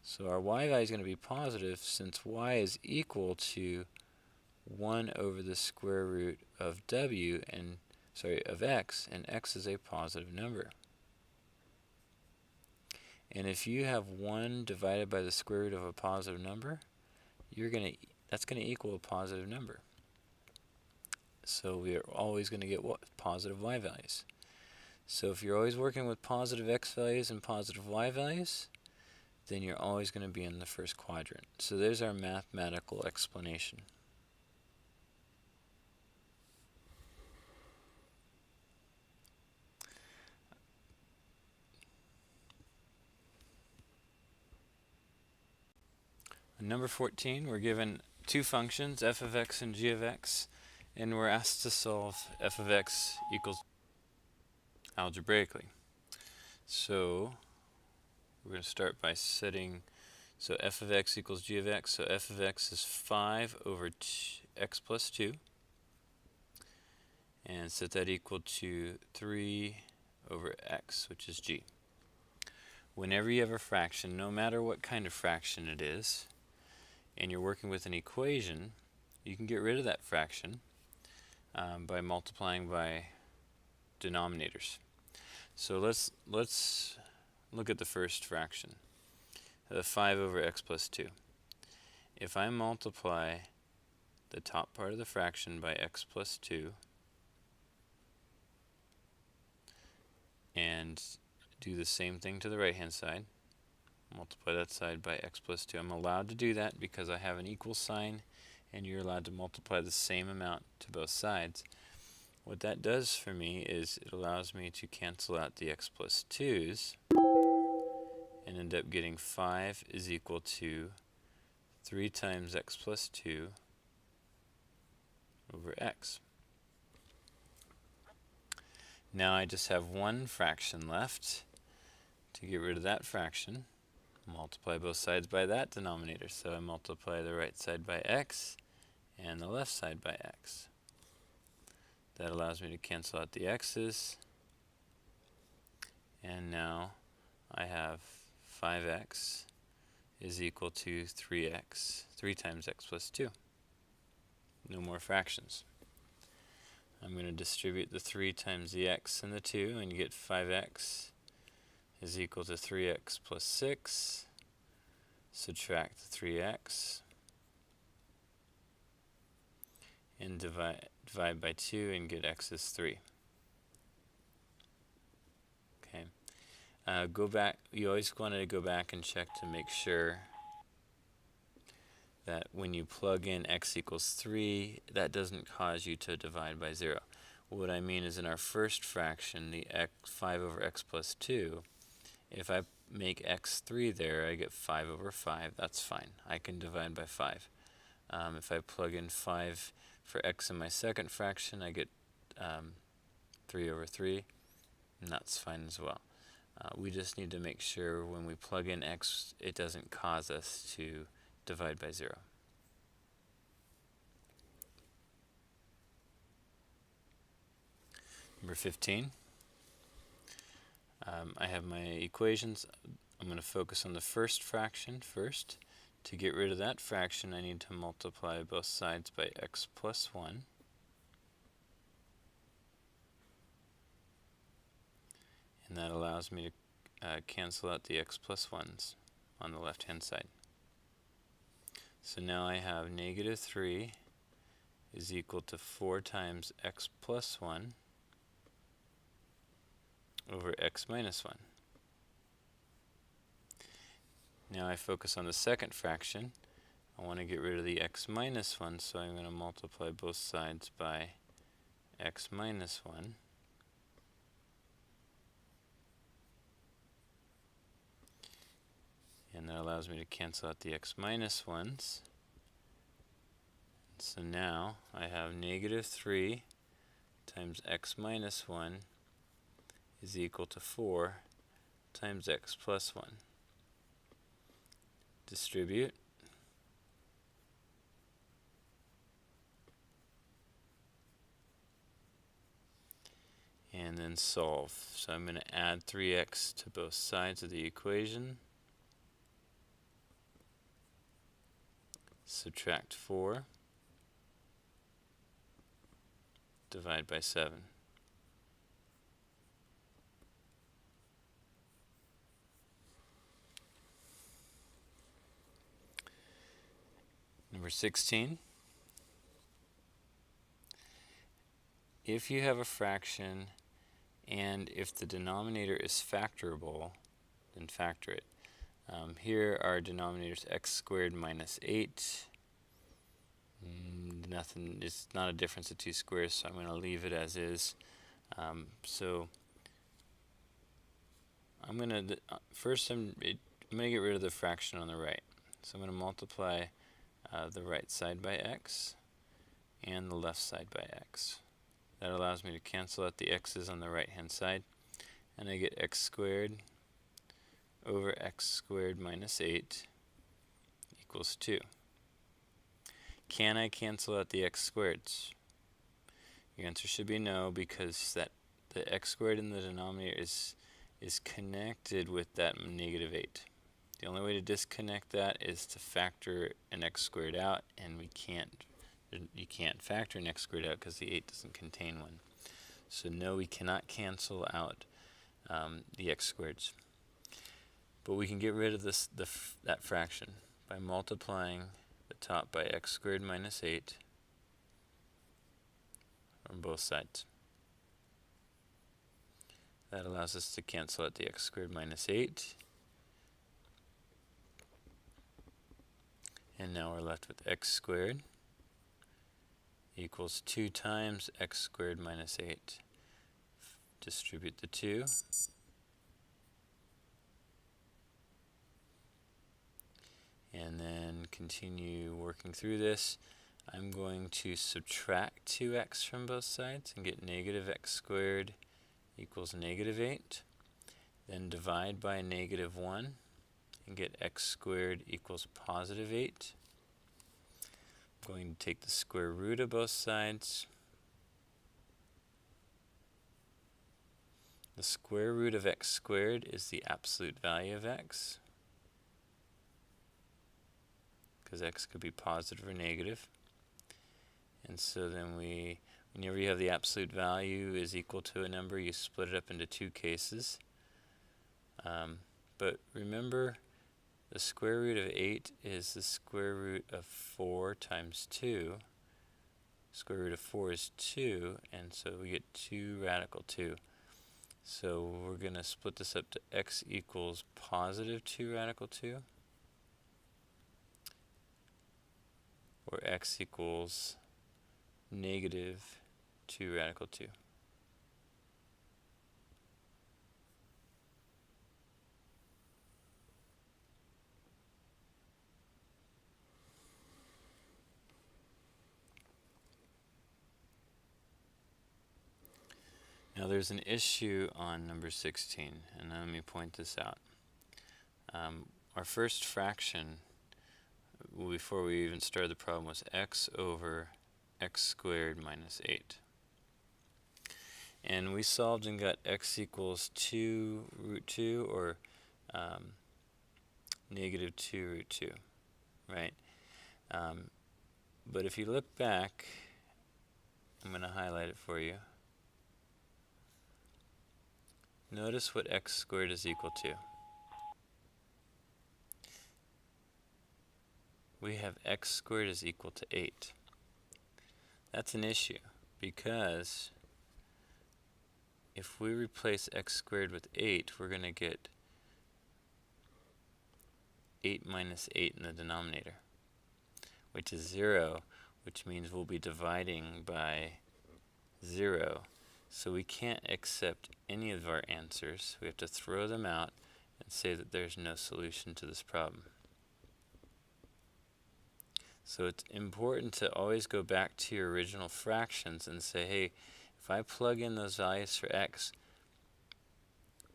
so our y value is going to be positive since y is equal to 1 over the square root of of x, and x is a positive number. And if you have 1 divided by the square root of a positive number, that's going to equal a positive number. So we are always going to get positive y values. So if you're always working with positive x values and positive y values, then you're always going to be in the first quadrant. So there's our mathematical explanation. Number 14, we're given 2 functions, f of x and g of x, and we're asked to solve f of x equals algebraically. So we're going to start by setting, so f of x equals g of x, so f of x is 5 over x plus 2, and set that equal to 3 over x, which is g. Whenever you have a fraction, no matter what kind of fraction it is, and you're working with an equation, you can get rid of that fraction by multiplying by denominators. So let's look at the first fraction, 5 over x plus 2. If I multiply the top part of the fraction by x plus 2 and do the same thing to the right hand side, multiply that side by x plus 2. I'm allowed to do that because I have an equal sign, and you're allowed to multiply the same amount to both sides. What that does for me is it allows me to cancel out the x plus 2's and end up getting 5 is equal to 3 times x plus 2 over x. Now I just have one fraction left. To get rid of that fraction, multiply both sides by that denominator. So I multiply the right side by x and the left side by x. That allows me to cancel out the x's, and now I have 5x is equal to 3x, 3 times x plus 2. No more fractions. I'm going to distribute the 3 times the x and the 2, and you get 5x is equal to 3x plus 6. Subtract the 3x, and divide by 2 and get x is 3. Okay. Go back. You always want to go back and check to make sure that when you plug in x equals 3, that doesn't cause you to divide by 0. What I mean is in our first fraction, the 5 over x plus 2, if I make x 3 there, I get 5 over 5. That's fine. I can divide by 5. If I plug in 5 for x in my second fraction, I get 3 over 3, and that's fine as well. We just need to make sure when we plug in x, it doesn't cause us to divide by 0. Number 15. I have my equations. I'm going to focus on the first fraction first. To get rid of that fraction, I need to multiply both sides by x plus 1. And that allows me to cancel out the x plus 1's on the left-hand side. So now I have negative 3 is equal to 4 times x plus 1 over x minus 1. Now I focus on the second fraction. I want to get rid of the x minus 1, so I'm going to multiply both sides by x minus 1. And that allows me to cancel out the x minus 1's. So now I have negative 3 times x minus 1 is equal to 4 times x plus 1. Distribute. And then solve. So I'm going to add 3x to both sides of the equation. Subtract 4. Divide by 7. Number 16. If you have a fraction and if the denominator is factorable, then factor it. Here our denominators x squared minus 8. Nothing, it's not a difference of 2 squares, so I'm going to leave it as is. So I'm going to, first I'm going to get rid of the fraction on the right. So I'm going to multiply the right side by x and the left side by x. That allows me to cancel out the x's on the right hand side, and I get x squared over x squared minus 8 equals 2. Can I cancel out the x squareds? Your answer should be no, because that the x squared in the denominator is connected with that negative 8. The only way to disconnect that is to factor an x squared out, and you can't factor an x squared out because the 8 doesn't contain one. So no, we cannot cancel out the x squareds. But we can get rid of that fraction by multiplying the top by x squared minus 8 on both sides. That allows us to cancel out the x squared minus 8. And now we're left with x squared equals 2 times x squared minus 8. Distribute the 2. And then continue working through this. I'm going to subtract 2x from both sides and get negative x squared equals negative 8. Then divide by negative 1 and get x squared equals positive 8. going to take the square root of both sides. The square root of x squared is the absolute value of x, because x could be positive or negative. And so then whenever you have the absolute value is equal to a number, you split it up into two cases. But remember, the square root of 8 is the square root of 4 times 2. Square root of 4 is 2, and so we get 2 radical 2. So we're going to split this up to x equals positive 2 radical 2, or x equals negative 2 radical 2. Now there's an issue on number 16, and let me point this out. Our first fraction, before we even started the problem, was x over x squared minus 8. And we solved and got x equals 2 root 2, or negative 2 root 2, right? But if you look back, I'm going to highlight it for you. Notice what x squared is equal to. We have x squared is equal to 8. That's an issue, because if we replace x squared with 8, we're going to get 8 minus 8 in the denominator, which is 0, which means we'll be dividing by 0. So we can't accept any of our answers. We have to throw them out and say that there's no solution to this problem. So it's important to always go back to your original fractions and say, hey, if I plug in those values for x,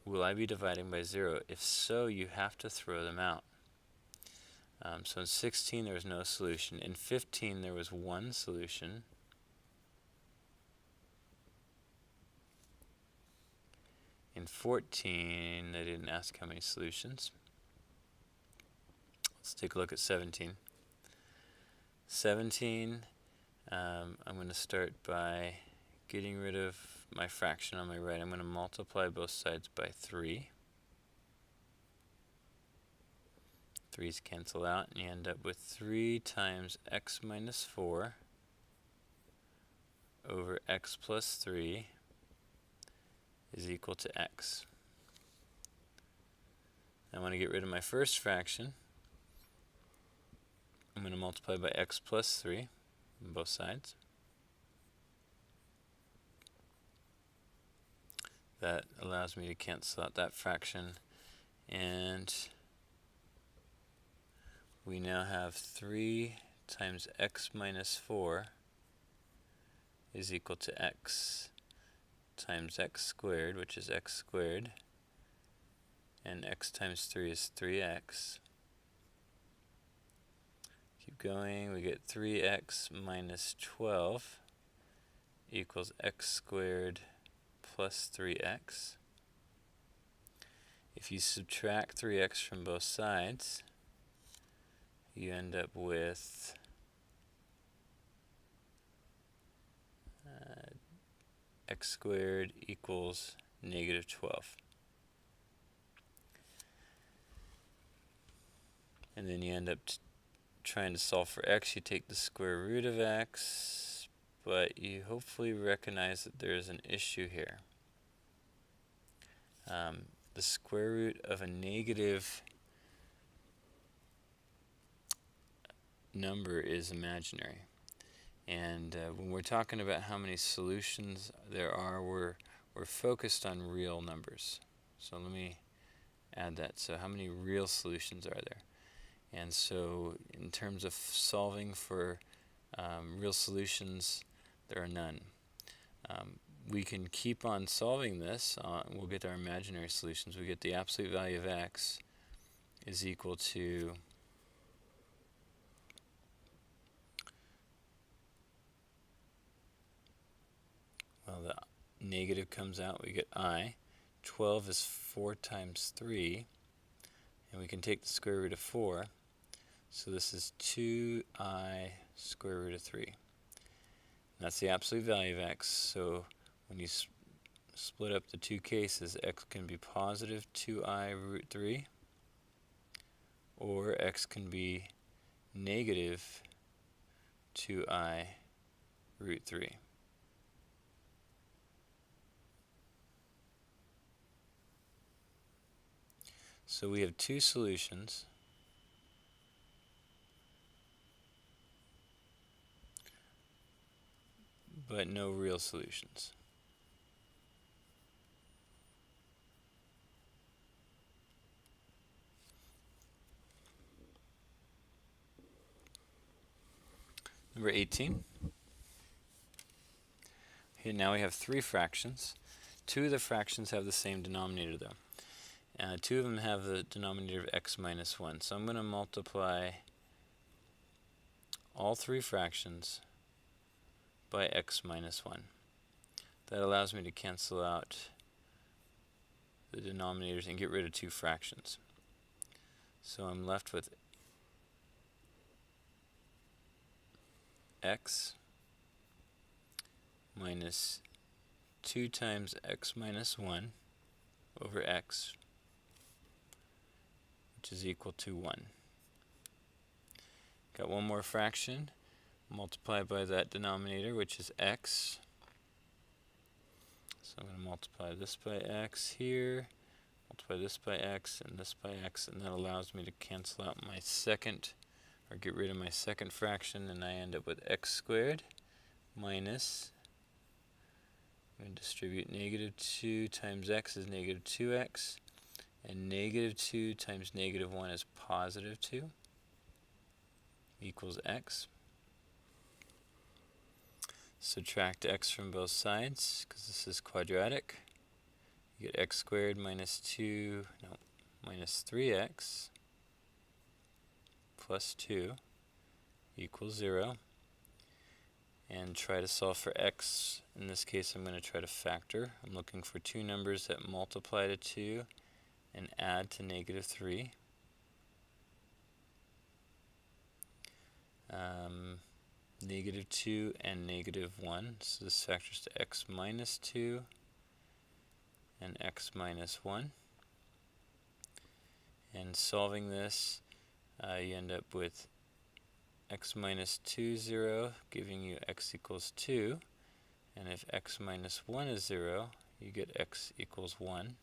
will I be dividing by 0? If so, you have to throw them out. So in 16 there was no solution. In 15 there was one solution. In 14, they didn't ask how many solutions. Let's take a look at 17. 17, I'm going to start by getting rid of my fraction on my right. I'm going to multiply both sides by 3. 3's cancel out, and you end up with 3 times x minus 4 over x plus 3 is equal to x. I want to get rid of my first fraction. I'm going to multiply by x plus 3 on both sides. That allows me to cancel out that fraction, and we now have 3 times x minus 4 is equal to x times x squared, which is x squared, and x times 3 is 3x. Keep going, we get 3x minus 12 equals x squared plus 3x. If you subtract 3x from both sides, you end up with x squared equals negative 12. And then you end up trying to solve for x. You take the square root of x, but you hopefully recognize that there is an issue here. The square root of a negative number is imaginary. And when we're talking about how many solutions there are, we're focused on real numbers. So let me add that. So how many real solutions are there? And so in terms of solving for real solutions, there are none. We can keep on solving this. We'll get our imaginary solutions. We get the absolute value of x is equal to negative comes out, we get I. 12 is 4 times 3, and we can take the square root of 4. So this is 2I square root of 3. That's the absolute value of x. So when you split up the two cases, x can be positive 2I root 3, or x can be negative 2I root 3. So we have two solutions. But no real solutions. Number 18. Here now we have three fractions. Two of the fractions have the same denominator though. Two of them have the denominator of x minus 1. So I'm going to multiply all three fractions by x minus 1. That allows me to cancel out the denominators and get rid of two fractions. So I'm left with x minus 2 times x minus 1 over x, which is equal to 1. Got one more fraction, multiply by that denominator, which is x. So I'm going to multiply this by x here, multiply this by x, and this by x, and that allows me to cancel out my second, or get rid of my second fraction, and I end up with x squared minus, I'm going to distribute negative 2 times x is negative 2x, and negative 2 times negative 1 is positive 2, equals x. Subtract x from both sides, because this is quadratic. You get x squared minus 3x plus 2 equals 0. And try to solve for x. In this case, I'm going to try to factor. I'm looking for two numbers that multiply to 2 and add to negative 3. Negative 2 and negative 1. So this factors to x minus 2 and x minus 1. And solving this, you end up with x minus 2, 0, giving you x equals 2. And if x minus 1 is 0, you get x equals 1.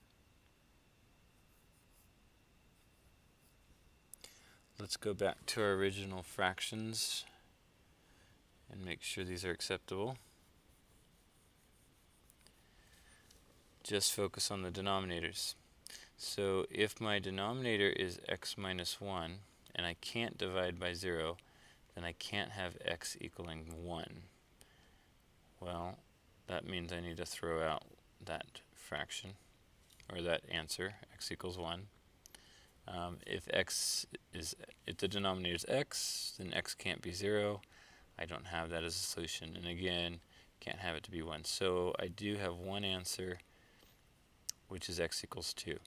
Let's go back to our original fractions and make sure these are acceptable. Just focus on the denominators. So if my denominator is x minus 1 and I can't divide by 0, then I can't have x equaling 1. Well, that means I need to throw out that fraction, or that answer, x equals 1. If the denominator is x, then x can't be 0. I don't have that as a solution, and again, can't have it to be 1. So I do have one answer, which is x equals 2.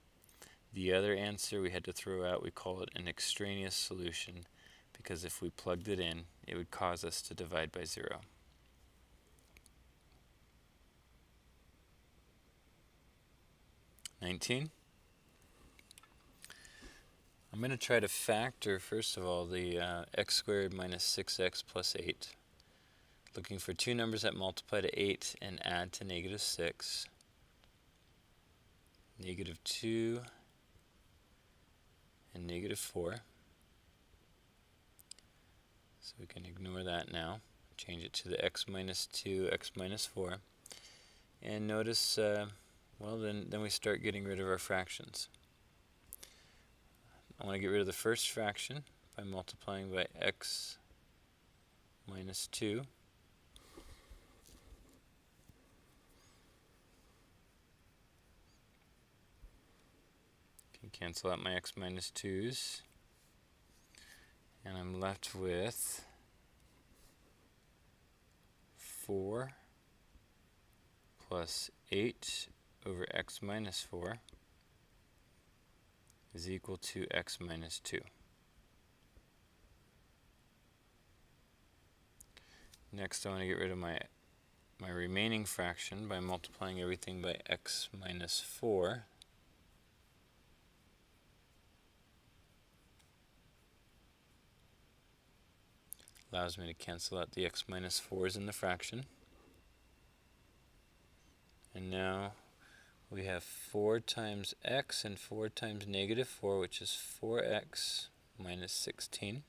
The other answer we had to throw out, we call it an extraneous solution, because if we plugged it in, it would cause us to divide by 0. I'm going to try to factor, first of all, the x squared minus 6x plus 8. Looking for two numbers that multiply to 8 and add to negative 6. Negative 2 and negative 4. So we can ignore that now. Change it to the x minus 2, x minus 4. And notice, well, then we start getting rid of our fractions. I want to get rid of the first fraction by multiplying by x minus 2. Can cancel out my x minus 2's. And I'm left with 4 plus 8 over x minus 4 is equal to x minus 2. Next, I want to get rid of my remaining fraction by multiplying everything by x minus 4. Allows me to cancel out the x minus 4's in the fraction. And now we have 4 times x and 4 times negative 4, which is 4x minus 16.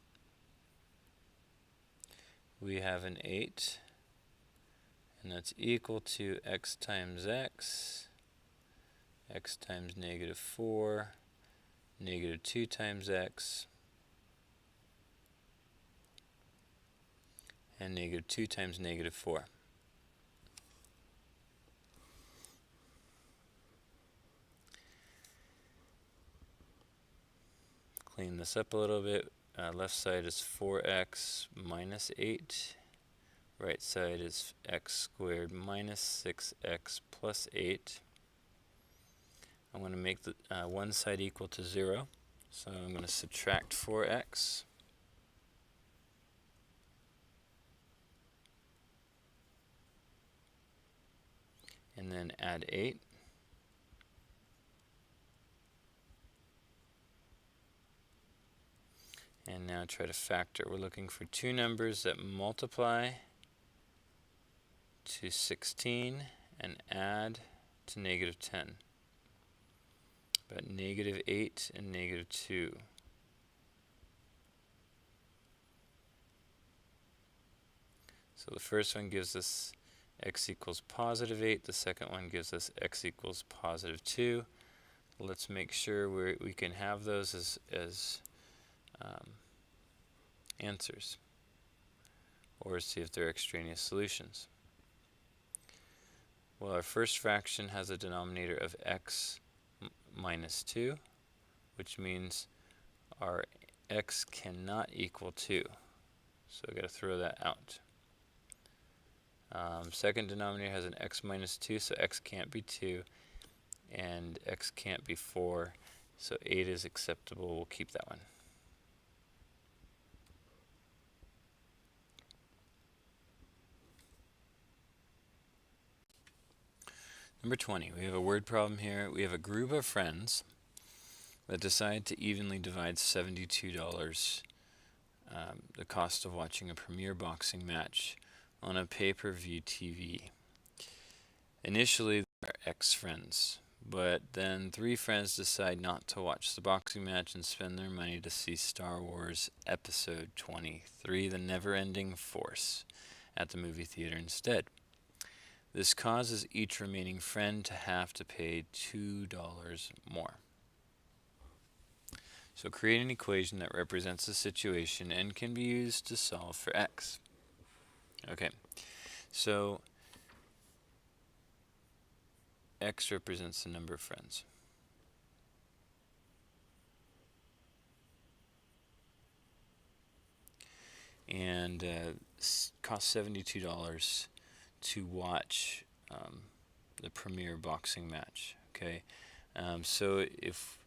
We have an 8, and that's equal to x times x times negative 4, negative 2 times x, and negative 2 times negative 4. Clean this up a little bit. Left side is 4x minus 8. Right side is x squared minus 6x plus 8. I want to make the one side equal to 0. So I'm going to subtract 4x. And then add 8. And now try to factor. We're looking for two numbers that multiply to 16 and add to negative 10. But negative 8 and negative 2. So the first one gives us x equals positive 8. The second one gives us x equals positive 2. Let's make sure we can have those as answers, or see if they're extraneous solutions. Well, our first fraction has a denominator of x minus 2, which means our x cannot equal 2. So I've got to throw that out. Second denominator has an x minus 2, so x can't be 2, and x can't be 4, so 8 is acceptable. We'll keep that one. Number 20, we have a word problem here. We have a group of friends that decide to evenly divide $72, the cost of watching a premier boxing match on a pay-per-view TV. Initially, there are ex-friends, but then 3 friends decide not to watch the boxing match and spend their money to see Star Wars Episode 23, The Never-Ending Force, at the movie theater instead. This causes each remaining friend to have to pay $2 more. So create an equation that represents the situation and can be used to solve for x. Okay, so x represents the number of friends. And costs $72 to watch the premier boxing match. Okay, so if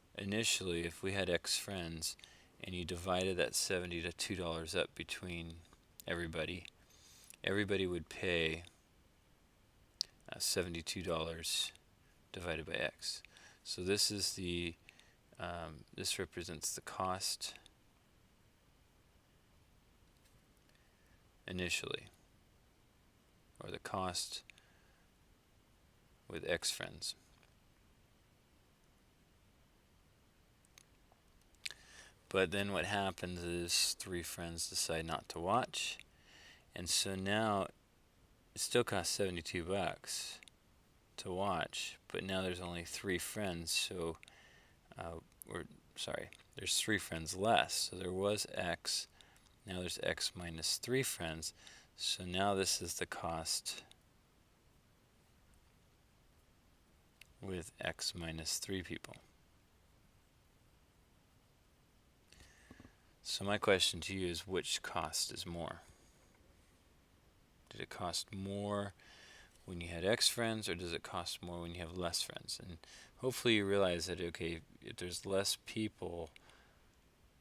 we had x friends and you divided that 70 to $2 up between everybody would pay $72 divided by x. So this is the this represents the cost initially, or the cost with x friends. But then what happens is 3 friends decide not to watch, and so now it still costs $72 to watch, but now there's only 3 friends, so there's 3 friends less. So there was x, now there's x minus 3 friends, so now this is the cost with x minus 3 people. So my question to you is, which cost is more? Did it cost more when you had X friends, or does it cost more when you have less friends? And hopefully you realize that, okay, if there's less people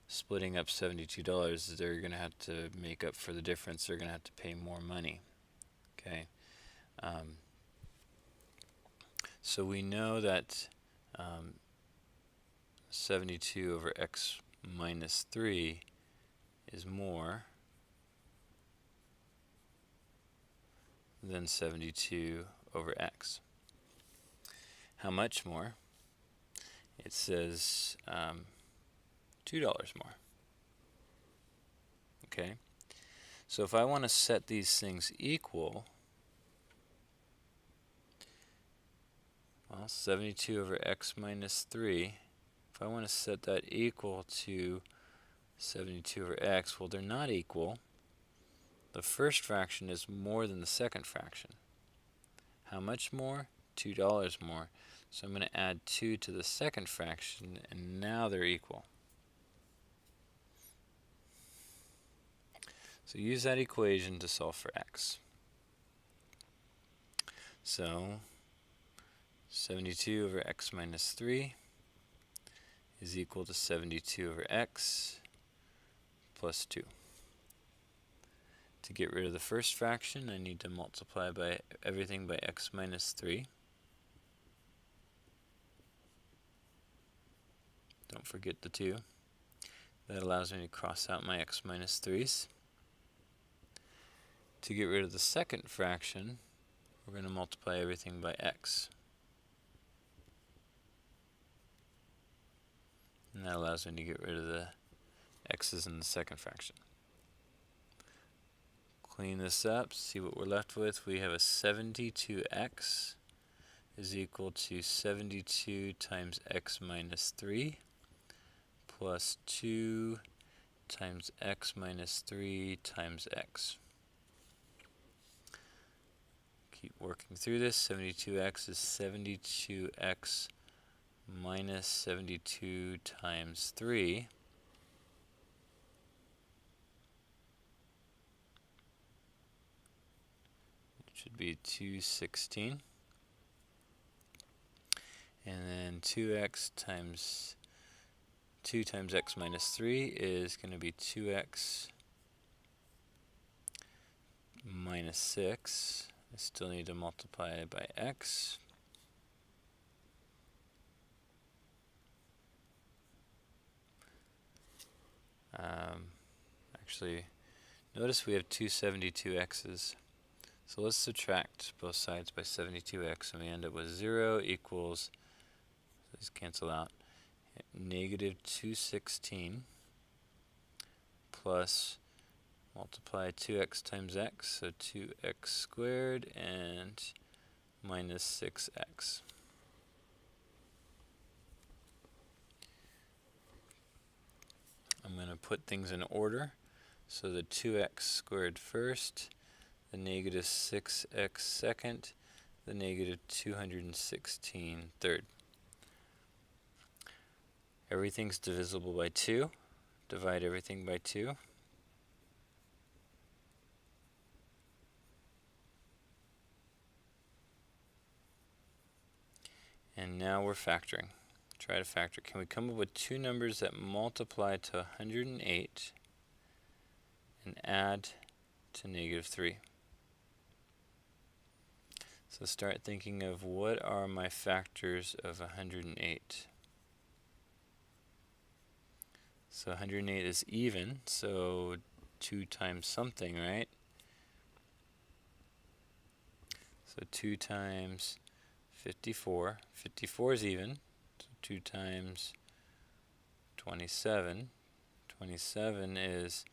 splitting up $72, they're going to have to make up for the difference. They're going to have to pay more money. Okay. So we know that 72 over x minus 3 is more than 72 over x. How much more? It says $2 more. Okay, so if I want to set these things equal, well, 72 over x minus 3, if I want to set that equal to 72 over x, well, they're not equal. The first fraction is more than the second fraction. How much more? $2 more. So I'm going to add 2 to the second fraction, and now they're equal. So use that equation to solve for x. So 72 over x minus 3 is equal to 72 over x plus 2. To get rid of the first fraction, I need to multiply by everything by x minus 3. Don't forget the 2. That allows me to cross out my x minus 3's. To get rid of the second fraction, we're going to multiply everything by x. And that allows me to get rid of the x's in the second fraction. Clean this up, see what we're left with. We have a 72x is equal to 72 times x minus 3 plus 2 times x minus 3 times x. Keep working through this. 72x is 72x minus 72 times 3. It should be 216. And then 2x times 2 times x minus 3 is going to be 2x minus 6. I still need to multiply it by x. Actually, notice we have two 72x's. So let's subtract both sides by 72x, and we end up with 0 equals, these cancel out, negative 216 plus multiply 2x times x, so 2x squared, and minus 6x. I'm going to put things in order. So the 2x squared first, the negative 6x second, the negative 216 third. Everything's divisible by 2. Divide everything by 2. And now we're factoring. Try to factor. Can we come up with two numbers that multiply to 108 and add to negative 3? So start thinking of what are my factors of 108. So 108 is even, so 2 times something, right? So 2 times 54. 54 is even, so 2 times 27. 27 is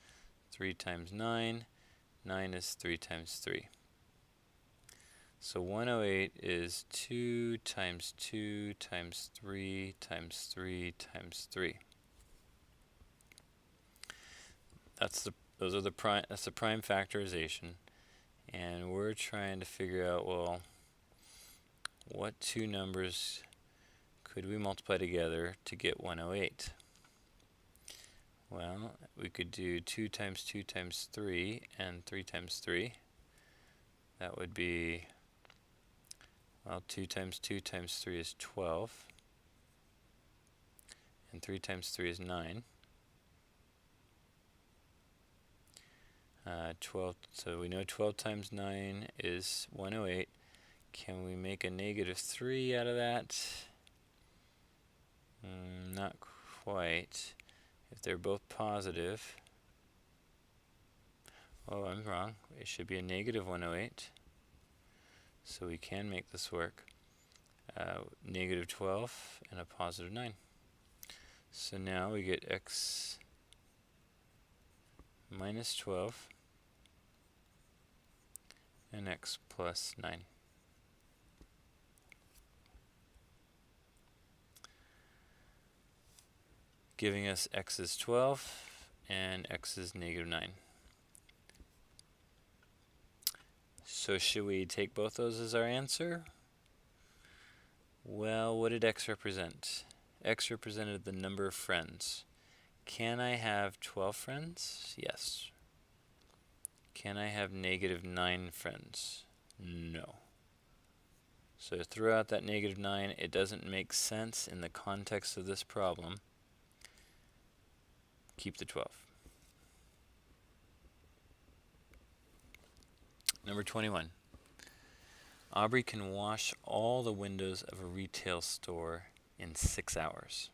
3 times 9. 9 is 3 times 3. So 108 is 2 times 2 times 3 times 3 times 3. That's the prime factorization, and we're trying to figure out, well, what two numbers could we multiply together to get 108? Well, we could do 2 times 2 times 3 and 3 times 3. That would be Well, 2 times 2 times 3 is 12. And 3 times 3 is 9. 12, so we know 12 times 9 is 108. Can we make a negative 3 out of that? Not quite. If they're both positive, oh, I'm wrong. It should be a negative 108. So we can make this work. Negative 12 and a positive 9. So now we get x minus 12 and x plus 9. Giving us x is 12 and x is negative 9. So should we take both those as our answer? Well, what did x represent? X represented the number of friends. Can I have 12 friends? Yes. Can I have negative 9 friends? No. So throw out that negative 9. It doesn't make sense in the context of this problem. Keep the 12. Number 21. Aubrey can wash all the windows of a retail store in 6 hours.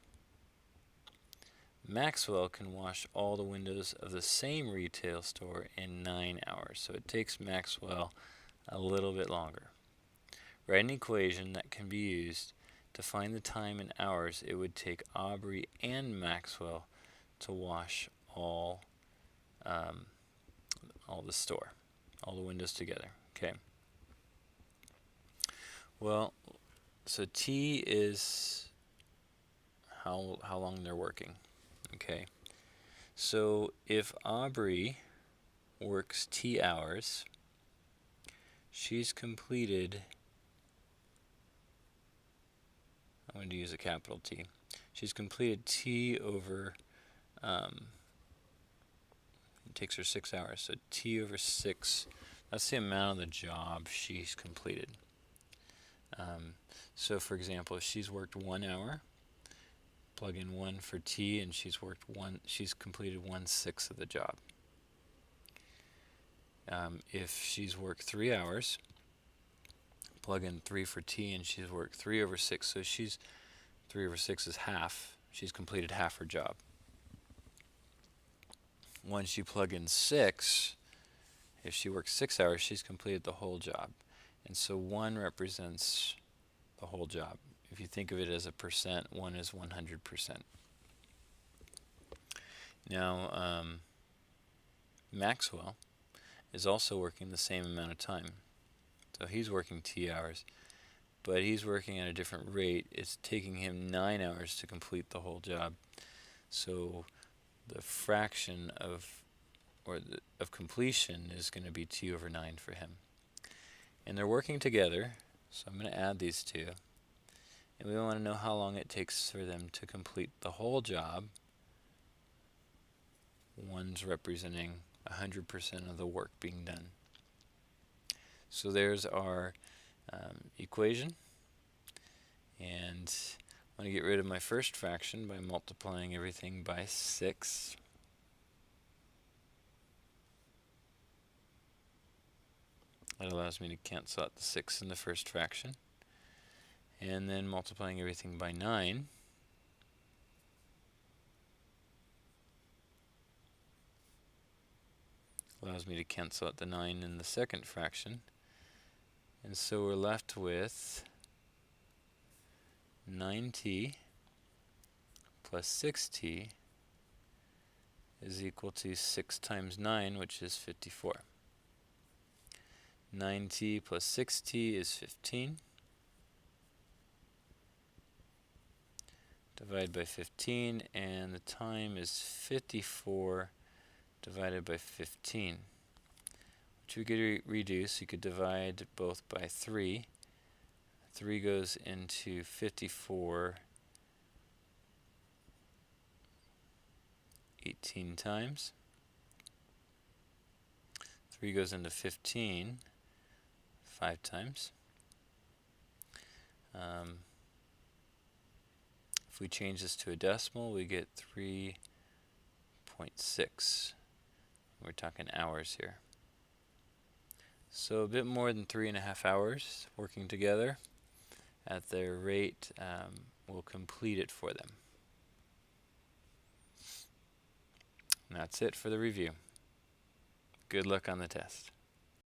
Maxwell can wash all the windows of the same retail store in 9 hours. So it takes Maxwell a little bit longer. Write an equation that can be used to find the time in hours it would take Aubrey and Maxwell to wash all the store, all the windows together. Okay. Well, so T is how long they're working. Okay. So if Aubrey works T hours, she's completed, I'm going to use a capital T. She's completed T over, it takes her 6 hours, so T over 6, that's the amount of the job she's completed. So for example, if she's worked 1 hour, plug in 1 for T, and she's completed 1/6 of the job. If she's worked 3 hours, plug in 3 for T, and she's worked 3 over 6. So 3 over 6 is half. She's completed half her job. Once you plug in 6, if she works 6 hours, she's completed the whole job. And so 1 represents the whole job. If you think of it as a percent, 1 is 100%. Now, Maxwell is also working the same amount of time. So he's working T hours, but he's working at a different rate. It's taking him 9 hours to complete the whole job. So the fraction of completion is going to be T over 9 for him. And they're working together, so I'm going to add these two. And we want to know how long it takes for them to complete the whole job. 1's representing 100% of the work being done. So there's our equation. And I'm going to get rid of my first fraction by multiplying everything by 6. That allows me to cancel out the 6 in the first fraction. And then multiplying everything by 9. Allows me to cancel out the 9 in the second fraction. And so we're left with 9t plus 6t is equal to 6 times 9, which is 54. 9t plus 6t is 15. Divide by 15, and the time is 54 divided by 15, which we could reduce. You could divide both by 3. 3 goes into 54 18 times. 3 goes into 15 5 times. If we change this to a decimal, we get 3.6. We're talking hours here. So a bit more than 3.5 hours working together at their rate will complete it for them. And that's it for the review. Good luck on the test.